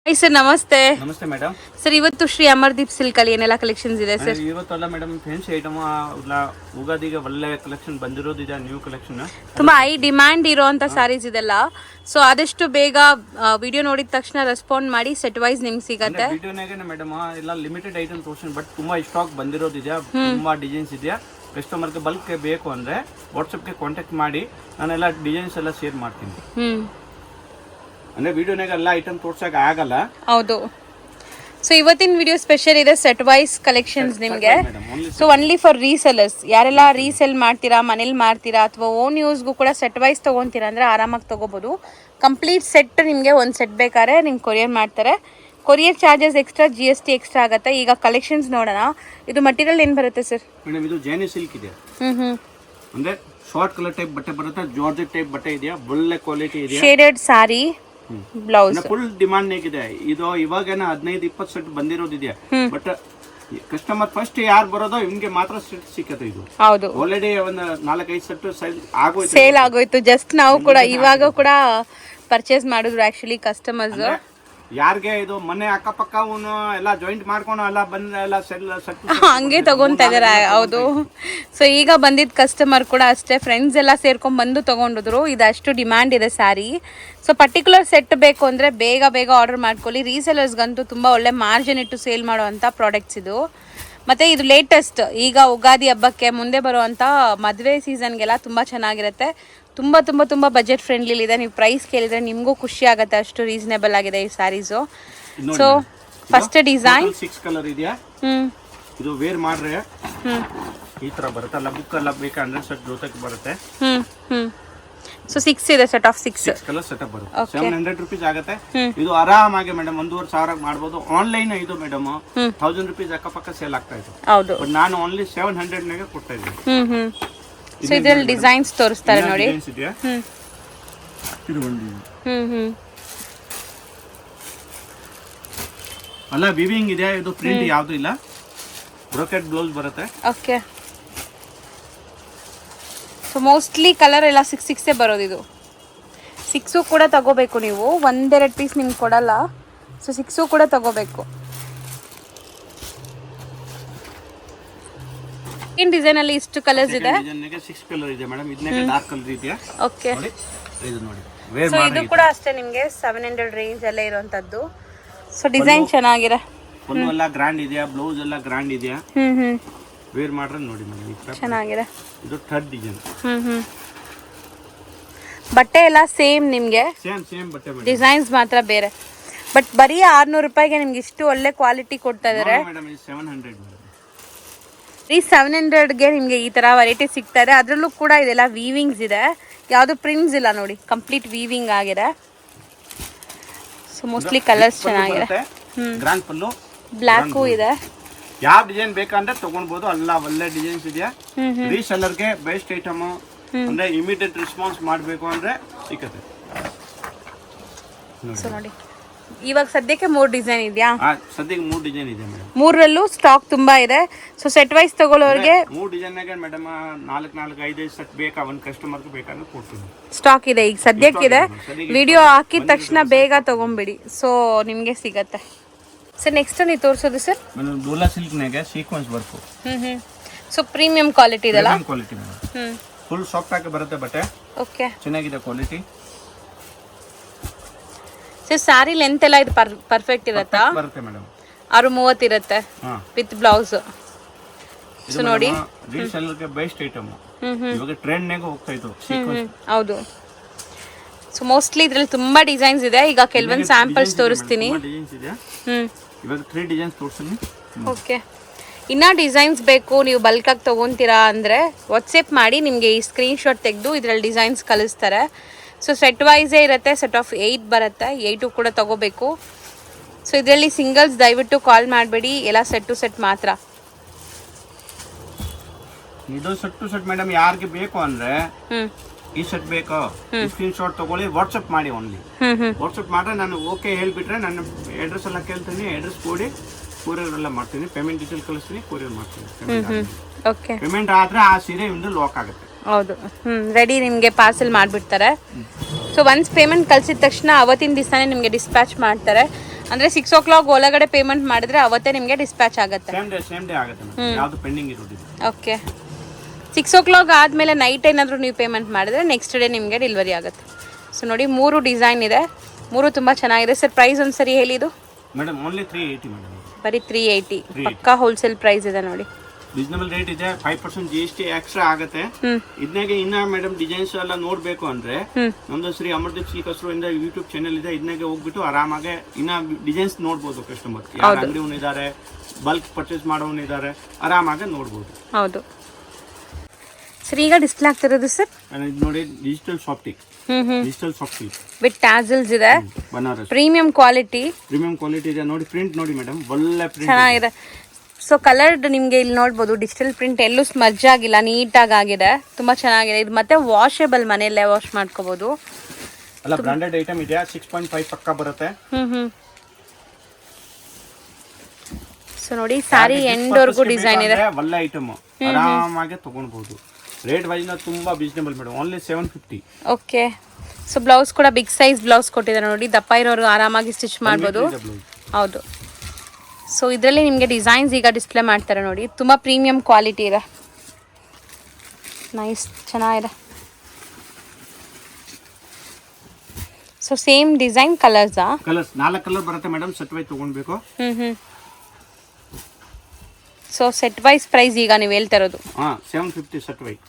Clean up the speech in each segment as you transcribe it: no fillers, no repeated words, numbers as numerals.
Hi sir, ನಮಸ್ತೆ. ನಮಸ್ತೆ madam. Sir, ಇವತ್ತು ಶ್ರೀ ಅಮರ್ದೀಪ್ ಸಿಲ್ಕ್ ಅಲ್ಲಿ ಏನೆಲ್ಲ ಕಲೆಕ್ಷನ್ಸ್ ಇದೆ ಸರ್? ಇವತ್ತಲ್ಲ ಮೇಡಮ್, ಫ್ಯಾನ್ಸಿ ಐಟಮ್ ಉಗಾದಿಗೆ ಒಳ್ಳೆ ಕಲೆಕ್ಷನ್ ಬಂದಿರೋದಿದೆ, ನ್ಯೂ ಕಲೆಕ್ಷನ್. ತುಂಬಾ ಹೈ ಡಿಮ್ಯಾಂಡ್ ಇರೋಂಥ ಸ್ಯಾರೀಸ್ ಇದೆಲ್ಲ. ಸೊ ಆದಷ್ಟು ಬೇಗ ವಿಡಿಯೋ ನೋಡಿದ ತಕ್ಷಣ ರೆಸ್ಪಾಂಡ್ ಮಾಡಿ, ಸೆಟ್ ವೈಸ್ ನಿಮ್ಗೆ ಸಿಗತ್ತೆ. ವಿಡಿಯೋನಾಗೆ ಮೇಡಮ್ ಎಲ್ಲ ಲಿಮಿಟೆಡ್ ಐಟಮ್ ತೋರಿಸಿ, ಬಟ್ ತುಂಬಾ ಸ್ಟಾಕ್ ಬಂದಿರೋದಿದೆ, ತುಂಬಾ ಡಿಸೈನ್ಸ್ ಇದೆಯಾ. ಕಸ್ಟಮರ್ಗೆ ಬಲ್ಕ್ ಬೇಕು ಅಂದ್ರೆ ವಾಟ್ಸಪ್ಗೆ ಕಾಂಟ್ಯಾಕ್ಟ್ ಮಾಡಿ, ನಾನೆಲ್ಲ ಡಿಸೈನ್ಸ್ ಎಲ್ಲ ಶೇರ್ ಮಾಡ್ತೀನಿ. ಅಂದ್ರೆ ವಿಡಿಯೋನಾಗ ಎಲ್ಲ ಐಟಮ್ ತೋರ್ಸಕ್ ಆಗಲ್ಲ. ಹೌದು. ಸೊ ಇವತ್ತಿನ ವಿಡಿಯೋ ಸ್ಪೆಷಲ್ ಇದೆ, ಸೆಟ್ ವೈಸ್ ಕಲೆಕ್ಷನ್ಸ್ ನಿಮಗೆ. So only for resellers. ಯಾರೆಲ್ಲ ರೀಸೆಲ್ ಮಾಡ್ತೀರಾ, ಮನೇಲಿ ಮಾಡ್ತೀರಾ ಅಥವಾ ಓನ್ ಯೂಸ್ಗೂ ಕೂಡ ಸೆಟ್ ವೈಸ್ ತೊಗೊತೀರಾ ಅಂದರೆ ಆರಾಮಾಗಿ ತೊಗೋಬೋದು. ಕಂಪ್ಲೀಟ್ ಸೆಟ್ ನಿಮಗೆ ಒಂದು ಸೆಟ್ ಬೇಕಾದ್ರೆ ನಿಮ್ಗೆ ಕೊರಿಯರ್ ಮಾಡ್ತಾರೆ. Courier charges extra, GST extra ಆಗುತ್ತೆ. ಈಗ ಕಲೆಕ್ಷನ್ಸ್ ನೋಡೋಣ. ಇದು ಮಟೀರಿಯಲ್ ಏನು ಬರುತ್ತೆ ಸರ್? ಮೇಡಮ್ ಇದು ಜೈನಿ ಸಿಲ್ಕ್ ಇದೆ. ಅಂದ್ರೆ ಶಾರ್ಟ್ ಕಲರ್ ಟೈಪ್ ಬಟ್ಟೆ ಬರುತ್ತೆ, ಜಾರ್ಜೆಟ್ ಟೈಪ್ ಬಟ್ಟೆ ಇದೆಯಾ, ಒಳ್ಳೆ ಕ್ವಾಲಿಟಿ ಇದೆ. ಶೇಡೆಡ್ ಸಾರಿ, ಬ್ಲೌಸ್ ಫುಲ್ ಡಿಮಾಂಡ್ ಇದೆ ಇದು. ಇವಾಗೇನ 15-20 ಸೆಟ್ ಬಂದಿರೋದಿದೆ, ಬಟ್ ಕಸ್ಟಮರ್ ಫಸ್ಟ್ ಯಾರು ಬರೋದೋ ಇವ್ನಿಗೆ ಮಾತ್ರ ಸೆಟ್ ಸಿಕ್ಕತ್ತೆ. ಇದು ಹೌದು, ಆಲ್ರೆಡಿ ಒಂದು 4-5 ಸೆಟ್ ಸೇಲ್ ಆಗೋಯ್ತು. ಜಸ್ಟ್ ನಾವು ಕೂಡ ಇವಾಗ ಕೂಡ ಪರ್ಚೇಸ್ ಮಾಡಿದ್ರು ಆಕ್ಚುಲಿ ಕಸ್ಟಮರ್ಸ್. ಯಾರಿಗೆ ಇದು ಮನೆ ಅಕ್ಕಪಕ್ಕ ಎಲ್ಲ ಜಾಯಿಂಟ್ ಮಾಡ್ಕೊಂಡು ಎಲ್ಲ ಬಂದ್ರೆ ಎಲ್ಲ ಹಂಗೆ ತಗೊಂತಾ ಇದಾರೆ. ಹೌದು. ಸೊ ಈಗ ಬಂದಿದ್ದ ಕಸ್ಟಮರ್ ಕೂಡ ಅಷ್ಟೇ, ಫ್ರೆಂಡ್ಸ್ ಎಲ್ಲ ಸೇರ್ಕೊಂಡ್ ಬಂದು ತಗೊಂಡಿದ್ರು. ಇದು ಅಷ್ಟು ಡಿಮ್ಯಾಂಡ್ ಇದೆ ಸ್ಯಾರಿ. ಸೊ ಪರ್ಟಿಕ್ಯುಲರ್ ಸೆಟ್ ಬೇಕು ಅಂದ್ರೆ ಬೇಗ ಬೇಗ ಆರ್ಡರ್ ಮಾಡ್ಕೊಳ್ಳಿ. ರೀಸೆಲರ್ಸ್ಗಂತೂ ತುಂಬಾ ಒಳ್ಳೆ ಮಾರ್ಜಿನ್ ಇಟ್ಟು ಸೇಲ್ ಮಾಡುವಂತ ಪ್ರಾಡಕ್ಟ್ಸ್ ಇದು. ಮತ್ತೆ ಇದು ಲೇಟೆಸ್ಟ್, ಈಗ ಉಗಾದಿ ಹಬ್ಬಕ್ಕೆ ಮುಂದೆ ಬರುವಂತ ಮದುವೆ ಸೀಸನ್ಗೆಲ್ಲ ತುಂಬಾ ಚೆನ್ನಾಗಿರುತ್ತೆ. ತುಂಬ ತುಂಬ ತುಂಬ ಬಜೆಟ್ ಫ್ರೆಂಡ್ಲಿ ಇದೆ. ನೀವು ಪ್ರೈಸ್ ಕೇಳಿದ್ರೆ ನಿಮಗೂ ಖುಷಿ ಆಗುತ್ತೆ, ಅಷ್ಟು ರೀಸನೇಬಲ್ ಆಗಿದೆ ಈ saris. So first design 6 colour ಇದೆಯಾ. ಇದು ವೇರ್ ಮಾಡ್ರೆ ಈ ತರ ಬರುತ್ತಲ್ಲ, ಬುಕ್ ಎಲ್ಲ ಬೇಕಂದ್ರೆ ಸೆಟ್ ಜೊತೆಗೆ ಬರುತ್ತೆ. ಸೊ 6 ಇದೆ, ಸೆಟ್ ಆಫ್ 6 ಕಲರ್ ಸೆಟಪ್ ಬರುತ್ತೆ. 700 ರೂಪೀಸ್ ಆಗುತ್ತೆ. ಇದು ಆರಾಮಾಗಿ ಮೇಡಮ್ 1,500 ಮಾಡ್ಬೋದು. ಆನ್ಲೈನ್ ಇದು ಮೇಡಮ್ 1000 ರೂಪೀಸ್ ಅಕ್ಕಪಕ್ಕ ಸೇಲ್ ಆಗ್ತಾ ಇದೆ. ಹೌದು, ಬಟ್ ನಾನು ಓನ್ಲಿ 700 ನಾಗೆ ಕೊಡ್ತಾ ಇದ್ದೀನಿ. ಸೊ ಇದರಲ್ಲಿ ಡಿಸೈನ್ಸ್ ತೋರಿಸ್ತಾರೆ ನೋಡಿ. ಅಲ್ಲ ವಿವಿಂಗ್ ಇದೆ, ಇದು ಪ್ರಿಂಟ್ ಯಾವುದು ಇಲ್ಲ, ಬ್ರೋಕೆಟ್ ಬ್ಲೌಸ್ ಬರುತ್ತೆ. ಓಕೆ. ಸೊ ಮೋಸ್ಟ್ಲಿ ಕಲರ್ ಎಲ್ಲ 6 ಬರೋದು. ಇದು 6 ಕೂಡ ತಗೋಬೇಕು ನೀವು, 1-2 ಪೀಸ್ ನಿಮ್ಗೆ ಕೊಡಲ್ಲ. ಸೊ 6 ಕೂಡ ತಗೋಬೇಕು. ಏನ್ ಡಿಸೈನ್ ಅಲ್ಲಿ ಇಷ್ಟು ಕಲರ್ಸ್ ಇದೆ? ಡಿಸೈನ್ ಗೆ 6 ಕಲರ್ ಇದೆ ಮೇಡಂ. ಇದಕ್ಕೆ ಡಾರ್ಕ್ ಕಲರ್ ಇದೆಯಾ. ಓಕೆ. ಇದು ನೋಡಿ, ಸೊ ಇದು ಕೂಡ ಅಷ್ಟೇ ನಿಮಗೆ 700 ರೇಂಜ್ ಎಲ್ಲ ಇರುವಂತದ್ದು. ಸೊ ಡಿಸೈನ್ ಚೆನ್ನಾಗಿದೆ. ಫುಲ್ ಎಲ್ಲ ಗ್ರ್ಯಾಂಡ್ ಇದೆಯಾ, ಬ್ಲೌಸ್ ಎಲ್ಲ ಗ್ರ್ಯಾಂಡ್ ಇದೆಯಾ. ವೇರ್ ಮಾಡ್ರೆ ನೋಡಿ ಮೇಡಂ, ಈ ಚೆನ್ನಾಗಿದೆ. ಇದು ಥರ್ಡ್ ಡಿಸೈನ್. ಬಟ್ಟೆ ಎಲ್ಲ ಸೇಮ್ ನಿಮಗೆ, ಸೇಮ್ ಬಟ್ಟೆ ಮೇಡಂ, ಡಿಸೈನ್ಸ್ ಮಾತ್ರ ಬೇರೆ. ಬಟ್ ಬರೀ 600 ರೂಪಾಯಿಗೆ ನಿಮ್ಗೆ ಇಷ್ಟು ಒಳ್ಳೆ ಕ್ವಾಲಿಟಿ ಕೊಡ್ತಾ ಇದಾರೆ ಮೇಡಂ. ಇದು 700 ಮೇಡಂ. ಈ 700ಗೆ ನಿಮಗೆ ಈ ತರ ವೆರೈಟಿ ಸಿಗ್ತಾ ಇದೆ. ಅದರಲ್ಲೂ ಕೂಡ ಇದೆಲ್ಲ ವೀವಿಂಗ್ಸ್ ಇದೆ, ಯಾವುದು ಪ್ರಿಂಟ್ಸ್ ಇಲ್ಲ ನೋಡಿ, ಕಂಪ್ಲೀಟ್ ವೀವಿಂಗ್ ಆಗಿದೆ. ಸೊ ಮೋಸ್ಟ್ಲಿ ಕಲರ್ಸ್ ಚೆನ್ನಾಗಿದೆ. ಗ್ರ್ಯಾಂಡ್ ಪಲ್ಲು, ಬ್ಲ್ಯಾಕು ಇದೆ. ಯಾವ ಡಿಸೈನ್ ಬೇಕಂದ್ರೆ ತಗೊಳ್ಬಹುದು, ಅಲ್ಲ ಒಳ್ಳೆ ಡಿಸೈನ್ಸ್ ಇದೆಯಾ. ರೀಸೆಲ್ಲರ್ಗೆ ಬೆಸ್ಟ್ ಐಟಮ್. ಅಂದ್ರೆ ಇಮಿಡಿಯೇಟ್ ರೆಸ್ಪಾನ್ಸ್ ಮಾಡಬೇಕು ಅಂದ್ರೆ ಸಿಕ್ಕತ್ತೆ. ಸೊ ನೋಡಿ, ಇವಾಗ ಸದ್ಯಕ್ಕೆ 3 ಡಿಸೈನ್ ಇದೆಯಾ? ಸದ್ಯಕ್ಕೆ 3 ಡಿಸೈನ್ ಇದೆ ಮೇಡಮ್. 3ರಲ್ಲೂ ಸ್ಟಾಕ್ ತುಂಬಾ ಇದೆ. ಸೊ ಸೆಟ್ ವೈಸ್ ತಗೊಳ್ಳೋರಿಗೆ 3 ಡಿಸೈನ್ ನಾಗೆ ಮೇಡಮ್ 4-5 ಸೆಟ್ ಬೇಕಾ, ಒಂದು ಕಸ್ಟಮರ್ಗೆ ಬೇಕಾದ್ರೆ ಕೊಡ್ತೀನಿ. ಸ್ಟಾಕ್ ಇದೆ ಈಗ ಸದ್ಯಕ್ಕಿದೆ. ವಿಡಿಯೋ ಹಾಕಿದ ತಕ್ಷಣ ಬೇಗ ತಗೊಂಬಿಡಿ, ಸೊ ನಿಮಗೆ ಸಿಗತ್ತೆ. ಸರ್ ನೆಕ್ಸ್ಟ್ ನೀವು ತೋರಿಸೋದು ಸರ್? ಮೇಡಮ್ ಡೋಲಾ ಸಿಲ್ಕ್ ನಾಗೆ sequence work. So premium quality ಇದೆಲ್ಲ. ಕ್ವಾಲಿಟಿ ಮೇಡಮ್, ಫುಲ್ ಸಾಫ್ಟ್ ಆಗಿ ಬರುತ್ತೆ ಬಟ್ಟೆ. ಓಕೆ, ಚೆನ್ನಾಗಿದೆ ಕ್ವಾಲಿಟಿ. ಸೊ ಸ್ಯಾರಿ ಲೆಂತ್ ಎಲ್ಲ ಇದು ಪರ್ಫೆಕ್ಟ್ ಇರುತ್ತಾ? ಬರುತ್ತೆ ಮೇಡಮ್. 630 ಇರುತ್ತೆ ವಿತ್ ಬ್ಲೌಸ್. ಸೊ ನೋಡಿ, ರೀಸೆಲ್ಲರ್ಗೆ ಬೆಸ್ಟ್ ಐಟಮ್. ಇವಾಗ ಟ್ರೆಂಡ್ ನಾಗ ಹೋಗ್ತಾ ಇತ್ತು ಸೀಕ್ವೆನ್ಸ್. ಹೌದು. ಸೊ ಮೋಸ್ಟ್ಲಿ ಇದ್ರಲ್ಲಿ ತುಂಬಾ ಡಿಸೈನ್ಸ್ ಇದೆ. ಈಗ ಕೆಲವೊಂದು ಸ್ಯಾಂಪಲ್ಸ್ ತೋರಿಸ್ತೀನಿ. ಇವಾಗ 3 ಡಿಸೈನ್ಸ್ ತೋರಿಸ್ತೀನಿ. ಓಕೆ. ಇನ್ನ ಡಿಸೈನ್ಸ್ ಬೇಕು, ನೀವು ಬಲ್ಕ್ ಆಗಿ ತಗೊಂತೀರಾ ಅಂದ್ರೆ ವಾಟ್ಸಪ್ ಮಾಡಿ, ನಿಮಗೆ ಈ ಸ್ಕ್ರೀನ್ ಶಾಟ್ ತೆಗೆದು ಇದರಲ್ಲಿ ಡಿಸೈನ್ಸ್ ಕಳಿಸ್ತಾರೆ. ಸೊ ಸೆಟ್ ವೈಸೇ ಇರುತ್ತೆ, ಸೆಟ್ ಆಫ್ 8 ಬರುತ್ತೆ. 8 ಕೂಡ ತಗೋಬೇಕು. ಸೊ ಇದರಲ್ಲಿ ಸಿಂಗಲ್ಸ್ ದಯವಿಟ್ಟು ಕಾಲ್ ಮಾಡಬೇಡಿ, ಎಲ್ಲ ಸೆಟ್ ಟು ಸೆಟ್ ಮಾತ್ರ. ಇದು ಸೆಟ್ ಟು ಸೆಟ್ ಮೇಡಮ್. ಯಾರಿಗೆ ಬೇಕು ಅಂದ್ರೆ ಈ ಸೆಟ್ ಬೇಕು, ಸ್ಕ್ರೀನ್ ಶಾಟ್ ತಗೊಳ್ಳಿ, ವಾಟ್ಸಪ್ ಮಾಡಿ. ಓನ್ಲಿ ವಾಟ್ಸಪ್ ಮಾಡ್ರೆ ನಾನು ಓಕೆ ಹೇಳ್ಬಿಟ್ರೆ ನನ್ನ ಅಡ್ರೆಸ್ ಎಲ್ಲ ಕೇಳ್ತೀನಿ, ಅಡ್ರೆಸ್ ಕೊಡಿ, ಕೊರಿಯರ್ ಎಲ್ಲ ಮಾಡ್ತೀನಿ. ಪೇಮೆಂಟ್ ಡೀಟೇಲ್ ಕಳಿಸ್ತೀನಿ, ಕೊರಿಯರ್ ಮಾಡ್ತೀನಿ. ಓಕೆ. ಪೇಮೆಂಟ್ ಆದ್ರೆ ಆ ಸೀರೆ ಒಂದು ಲಾಕ್ ಆಗುತ್ತೆ. ಹೌದು, ರೆಡಿ ನಿಮಗೆ ಪಾರ್ಸೆಲ್ ಮಾಡಿಬಿಡ್ತಾರೆ. ಸೊ ಒನ್ಸ್ ಪೇಮೆಂಟ್ ಕಳಿಸಿದ ತಕ್ಷಣ ಅವತ್ತಿನ ದಿವಸನೇ ನಿಮಗೆ ಡಿಸ್ಪ್ಯಾಚ್ ಮಾಡ್ತಾರೆ. ಅಂದರೆ 6 o'clock ಒಳಗಡೆ ಪೇಮೆಂಟ್ ಮಾಡಿದ್ರೆ ಅವತ್ತೇ ನಿಮಗೆ ಡಿಸ್ಪ್ಯಾಚ್ ಆಗುತ್ತೆ. ಸೇಮ್ ಡೇ ಆಗುತ್ತೆ ಮೇಡಮ್, ಯಾವುದು ಪೆಂಡಿಂಗ್ ಇರೋದಿಲ್ಲ. ಓಕೆ, 6 o'clock ಆದಮೇಲೆ ನೈಟ್ ಏನಾದರೂ ನೀವು ಪೇಮೆಂಟ್ ಮಾಡಿದ್ರೆ ನೆಕ್ಸ್ಟ್ ಡೇ ನಿಮಗೆ ಡೆಲಿವರಿ ಆಗುತ್ತೆ. ಸೊ ನೋಡಿ 3 ಡಿಸೈನ್ ಇದೆ, 3 ತುಂಬ ಚೆನ್ನಾಗಿದೆ. ಸರ್ ಪ್ರೈಸ್ ಒಂದ್ಸರಿ ಹೇಳಿ. ಇದು ಮೇಡಮ್ ಓನ್ಲಿ 380 ಮೇಡಮ್, ಬರೀ 380, ಪಕ್ಕಾ ಹೋಲ್ಸೇಲ್ ಪ್ರೈಸ್ ಇದೆ ನೋಡಿ. ರೀಸನಬಲ್ ರೇಟ್ ಇದೆ, 5% GST ಎಕ್ಸ್ಟ್ರಾ ಆಗುತ್ತೆ. ಇದನ್ನಾಗೆ ಇನ್ನ ಮೇಡಮ್ ಡಿಸೈನ್ಸ್ ಎಲ್ಲ ನೋಡ್ಬೇಕು ಅಂದ್ರೆ ನಮ್ದು ಶ್ರೀ ಅಮರ್ದೀಪ್ ಸಿ ಕಸ್ರು ಇಂದ ಯೂಟ್ಯೂಬ್ ಚಾನೆಲ್ ಇದೆ, ಇದನ್ನಾಗೆ ಹೋಗ್ಬಿಟ್ಟು ಆರಾಮಾಗಿ ಇನ್ನ ಡಿಸೈನ್ಸ್ ನೋಡ್ಬೋದು. ಕಸ್ಟಮರ್ ಯಾರು ಅಂಗಡಿಯವನು ಇದ್ದಾರೆ, ಬಲ್ಕ್ ಪರ್ಚೇಸ್ ಮಾಡೋನು ಇದ್ದಾರೆ, ಆರಾಮಾಗಿ ನೋಡ್ಬೋದು. ಹೌದು ಸರ್, ಈಗ ಡಿಸ್ಪ್ಲೇ ಆಗ್ತಿರೋದು ಸರ್ ಇದು ನೋಡಿ ಡಿಜಿಟಲ್ ಸಾಫ್ಟಿಕ್, ಡಿಜಿಟಲ್ ಸಾಫ್ಟಿಕ್ ವಿತ್ ಟ್ಯಾಸಲ್ಸ್ ಇದೆ, ಬನಾರಸ್ ಪ್ರೀಮಿಯಂ ಕ್ವಾಲಿಟಿ ಇದೆ ನೋಡಿ. ಪ್ರಿಂಟ್ ನೋಡಿ ಮೇಡಮ್, ಒಳ್ಳೆ ಪ್ರಿಂಟ್ ಚೆನ್ನಾಗಿದೆ. ಸೊ ಕಲರ್ಡ್ ನಿಮಗೆ ಇಲ್ಲಿ ನೋಡ್ಬೋದು, ಡಿಜಿಟಲ್ ಪ್ರಿಂಟ್ ಎಲ್ಲೂ ಸ್ಮರ್ಜ್ ಆಗಿಲ್ಲ, ನೀಟಾಗಿ ಆಗಿದೆ, ತುಂಬ ಚೆನ್ನಾಗಿದೆ. ಇದು ಮತ್ತೆ ವಾಷೇಬಲ್, ಮನೆಯಲ್ಲೇ ವಾಶ್ ಮಾಡ್ಕೋಬಹುದು. ಅಲ್ಲ ಬ್ರಾಂಡೆಡ್ ಐಟಮ್ ಇದೆ, 6.5 ಪಕ್ಕ ಬರುತ್ತೆ. ಸೊ ನೋಡಿ ಸ್ಯಾರಿ ಎಂಡ್ವರೆಗೂ ಡಿಸೈನ್ ಇದೆ, ಒಳ್ಳೆ ಐಟಮ್, ಆರಾಮಾಗಿ ತಗೊಳ್ಬಹುದು. ರೇಟ್ ವೈಸ್ ತುಂಬಾ reasonable madam, only 750. Okay, so blouse ಕೂಡ ಬಿಗ್ ಸೈಜ್ ಬ್ಲೌಸ್ ಕೊಟ್ಟಿದ್ದಾರೆ ನೋಡಿ, ದಪ್ಪ ಇರೋರು ಆರಾಮಾಗಿ ಸ್ಟಿಚ್ ಮಾಡ್ಬೋದು. ಹೌದು, ಸೊ ಇದರಲ್ಲಿ ನಿಮಗೆ ಡಿಸೈನ್ಸ್ ಈಗ ಡಿಸ್ಪ್ಲೇ ಮಾಡ್ತಾರೆ ನೋಡಿ, ತುಂಬ ಪ್ರೀಮಿಯಂ ಕ್ವಾಲಿಟಿ ಇದೆ, ನೈಸ್, ಚೆನ್ನಾಗಿದೆ. So same design colours 4 colour ಬರುತ್ತೆ ಮೇಡಮ್, ಸೆಟ್ ವೈಸ್ ತಗೊಳ್ಬೇಕು. ಸೊ ಸೆಟ್ ವೈಸ್ ಪ್ರೈಸ್ ಈಗ ನೀವು ಹೇಳ್ತಾ ಇರೋದು 750 ಸೆಟ್ ವೈಸ್.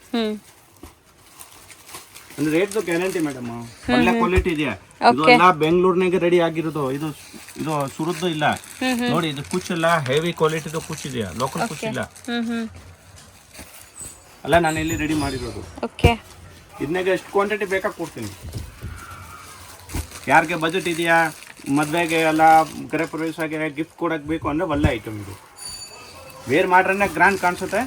ಅಂದ್ರೆ ರೇಟ್ ಗ್ಯಾರಂಟಿ ಮೇಡಮ್, ಒಳ್ಳೆ ಕ್ವಾಲಿಟಿ ಇದೆ. ಇದೆಲ್ಲ ಬೆಂಗಳೂರಿನಾಗೆ ರೆಡಿ ಆಗಿರೋದು, ಇದು ಸುರದ್ದು ಇಲ್ಲ ನೋಡಿ. ಇದು ಕುಚ್ ಇಲ್ಲ, ಹೆವಿ ಕ್ವಾಲಿಟಿದು ಕುಚ್ ಇದೆ, ಲೋಕಲ್ ಕುಚ್ ಇಲ್ಲ ಅಲ್ಲ, ನಾನು ಇಲ್ಲಿ ರೆಡಿ ಮಾಡಿರೋದು. ಓಕೆ, ಇದನ್ನಾಗ ಎಷ್ಟು ಕ್ವಾಂಟಿಟಿ ಬೇಕಾ ಕೊಡ್ತೀನಿ. ಯಾರಿಗೆ ಬಜೆಟ್ ಇದೆಯಾ, ಮದುವೆಗೆ ಎಲ್ಲ ಗೃಹ ಪ್ರವೇಶಕ್ಕೆ ಗಿಫ್ಟ್ ಕೊಡಕ್ ಬೇಕು ಅಂದ್ರೆ ಒಳ್ಳೆ ಐಟಮ್ ಇದು. ವೇರ್ ಮಾಡ್ರೆ ಗ್ರ್ಯಾಂಡ್ ಕಾಣಿಸುತ್ತೆ,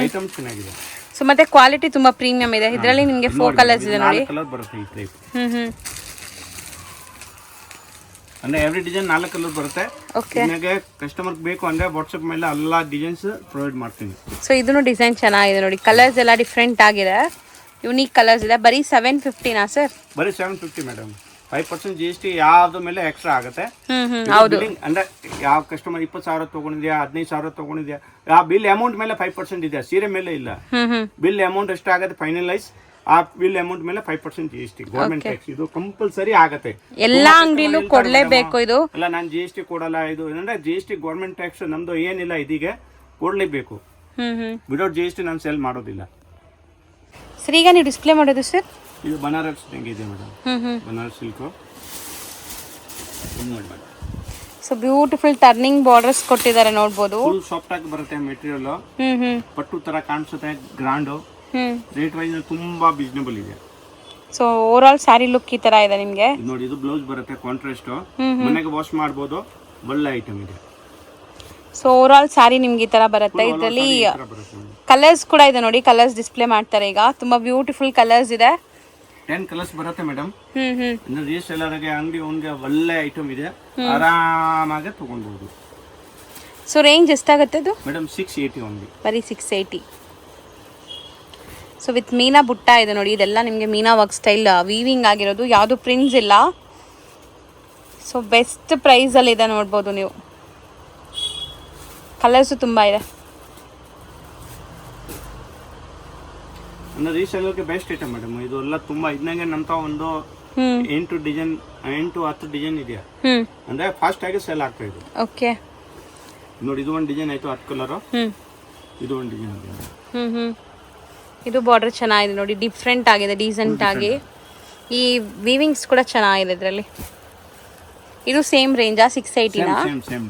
ಐಟಮ್ ಚೆನ್ನಾಗಿದೆ. ಸೊ ಮತ್ತೆ ಕ್ವಾಲಿಟಿ ತುಂಬಾ ಪ್ರೀಮಿಯಂ ಇದೆ. ಇದರಲ್ಲಿ ನಿಮಗೆ 4 ಕಲರ್ಸ್ ಇದೆ ನೋಡಿ. ಕಲರ್ ಬರುತ್ತೆ ಈ ಟೈಪ್. ಅಂದ್ರೆ ಎವ್ರಿ ಡಿಸೈನ್ 4 ಕಲರ್ ಬರುತ್ತೆ. ನಿಮಗೆ ಕಸ್ಟಮರ್ ಬೇಕು ಅಂದ್ರೆ ವಾಟ್ಸ್ಆಪ್ ಮೇಲೆ ಎಲ್ಲ ಡಿಸೈನ್ಸ್ ಪ್ರೊವೈಡ್ ಮಾಡ್ತೀನಿ. ಸೊ ಇದನ್ನು ಡಿಸೈನ್ ಚೆನ್ನಾಗಿದೆ ನೋಡಿ, ಕಲರ್ಸ್ ಎಲ್ಲ ಡಿಫ್ರೆಂಟ್ ಆಗಿದೆ, ಯುನೀಕ್ ಕಲರ್ಸ್ ಇದೆ. ಬರೀ 750 ನಾ ಸರ್? ಬರೀ 750 ಮೇಡಮ್. 5% GST ಯಾವ್ದು ಮೇಲೆ ಎಕ್ಸ್ಟ್ರಾ ಆಗುತ್ತೆ. ಹೌದು, ಅಂದ್ರೆ ಯಾವ ಕಸ್ಟಮರ್ 20,000 ತಗೊಂಡಿದ್ಯಾ, 15,000 ತಗೊಂಡಿದ್ಯಾ, ಆ ಬಿಲ್ ಅಮೌಂಟ್ ಮೇಲೆ 5% ಇದೆ, ಸೀರೆ ಮೇಲೆ ಇಲ್ಲ. ಬಿಲ್ ಅಮೌಂಟ್ ಎಷ್ಟಾಗುತ್ತೆ ಫೈನಲೈಸ್, ಆ ಬಿಲ್ ಅಮೌಂಟ್ ಮೇಲೆ 5% GST ಗವರ್ಮೆಂಟ್ ಟ್ಯಾಕ್ಸ್. ಇದು ಕಂಪಲ್ಸರಿ ಆಗುತ್ತೆ, ಎಲ್ಲಾ ಅಂಗಡಿಲೂ ಕೊಡ್ಲೇಬೇಕು. ಇದು ಅಲ್ಲ ನಾನು GST ಕೊಡಲ್ಲ, ಇದು ಅಂದ್ರೆ GST ಗವರ್ಮೆಂಟ್ ಟ್ಯಾಕ್ಸ್ ನಮ್ದು ಏನಿಲ್ಲ, ಇದೀಗ ಕೊಡ್ಲೇಬೇಕು. ವಿದೌಟ್ GST ನಾನು ಸೆಲ್ ಮಾಡೋದಿಲ್ಲ. ಸರ್ ಈಗ ನೀವು ಡಿಸ್ಪ್ಲೇ ಮಾಡೋದು ಸರ್? ಇದು ಬನಾರಸ್ ಇದೆ madam, Banaras silk. So beautiful turning borders ಕೊಟ್ಟಿದ್ದಾರೆ ನೋಡಬಹುದು. ಫುಲ್ ಸಾಫ್ಟ್ ಆಗಿ ಬರುತ್ತೆ ಮೆಟೀರಿಯಲ್, ಪಟ್ಟು ತರ ಕಾಣಿಸುತ್ತೆ, ಗ್ರಾಂಡ್. ರೇಟ್ ವೈಸ್ ತುಂಬಾ ರೀಸನಬಲ್ ಇದೆ. So over all sari look ಈ ತರ ಇದೆ ನಿಮಗೆ ನೋಡಿ. ಇದು ಬ್ಲೌಸ್ ಬರುತ್ತೆ ಕಾಂಟ್ರಾಸ್ಟ್, ಮನೆಗೆ ವಾಶ್ ಮಾಡಬಹುದು, ಒಳ್ಳೆ ಐಟಮ್ ಇದೆ. ಸೊ ಓವರ್ ಆಲ್ ಸ್ಯಾರಿ ನಿಮ್ಗೆ ಈ ತರ ಬರುತ್ತೆ. ಇದರಲ್ಲಿ ಕಲರ್ಸ್ ಕೂಡ ಇದೆ ನೋಡಿ, ಕಲರ್ಸ್ ಡಿಸ್ಪ್ಲೇ ಮಾಡ್ತಾರೆ ಈಗ. ತುಂಬಾ ಬ್ಯೂಟಿಫುಲ್ ಕಲರ್ಸ್ ಇದೆ, 10 ಕಲರ್ಸ್ ಬರುತ್ತೆ ಮೇಡಮ್. ರೀಸೆಲ್ಲರ್ಗೆ ಅಂಗಡಿ ಅವನಿಗೆ ಒಳ್ಳೆ ಐಟಮ್ ಇದೆ, ಆರಾಮಾಗಿ ತಗೊಳ್ಬಹುದು. ಸೊ ರೇಂಜ್ ಎಷ್ಟಾಗುತ್ತೆ ಅದು ಮೇಡಮ್? 680 ಓನ್ಲಿ, ಬರೀ 680. ಸೊ ವಿತ್ ಮೀನಾ ಬುಟ್ಟ ಇದೆ ನೋಡಿ, ಇದೆಲ್ಲ ನಿಮಗೆ ಮೀನಾ ವರ್ಕ್ ಸ್ಟೈಲ್ ವೀವಿಂಗ್ ಆಗಿರೋದು, ಯಾವುದು ಪ್ರಿಂಟ್ಸ್ ಇಲ್ಲ. ಸೊ ಬೆಸ್ಟ್ ಪ್ರೈಸಲ್ಲಿ ಇದೆ ನೋಡ್ಬೋದು ನೀವು. ಕಲರ್ಸು ತುಂಬ ಇದೆ. ಅಂದ್ರೆ ರೀಸೆಲ್ಲರ್ಗೆ ಬೆಸ್ಟ್ ಐಟಮ್ ಮೇಡಮ್. ಇದು ಎಲ್ಲ ತುಂಬಾ ಇದನ್ನಾಗೆ ನಮ್ತ ಒಂದು 8 ಡಿಸೈನ್ 8-10 ಡಿಸೈನ್ ಇದೆಯಾ, ಅಂದ್ರೆ ಫಾಸ್ಟ್ ಆಗಿ ಸೇಲ್ ಆಗ್ತಾ ಇದೆ. ಓಕೆ ನೋಡಿ, ಇದು ಒಂದು ಡಿಸೈನ್ ಆಯ್ತು 10 ಕಲರ್, ಇದು ಒಂದು ಡಿಸೈನ್ ಇದೆ. ಇದು ಬಾರ್ಡರ್ ಚೆನ್ನಾಗಿದೆ ನೋಡಿ, ಡಿಫ್ರೆಂಟ್ ಆಗಿದೆ, ಡೀಸೆಂಟ್ ಆಗಿ. ಈ ವೀವಿಂಗ್ಸ್ ಕೂಡ ಚೆನ್ನಾಗಿದೆ ಇದರಲ್ಲಿ. ಇದು ಸೇಮ್ ರೇಂಜಾ? 680 ನಾ? ಸೇಮ್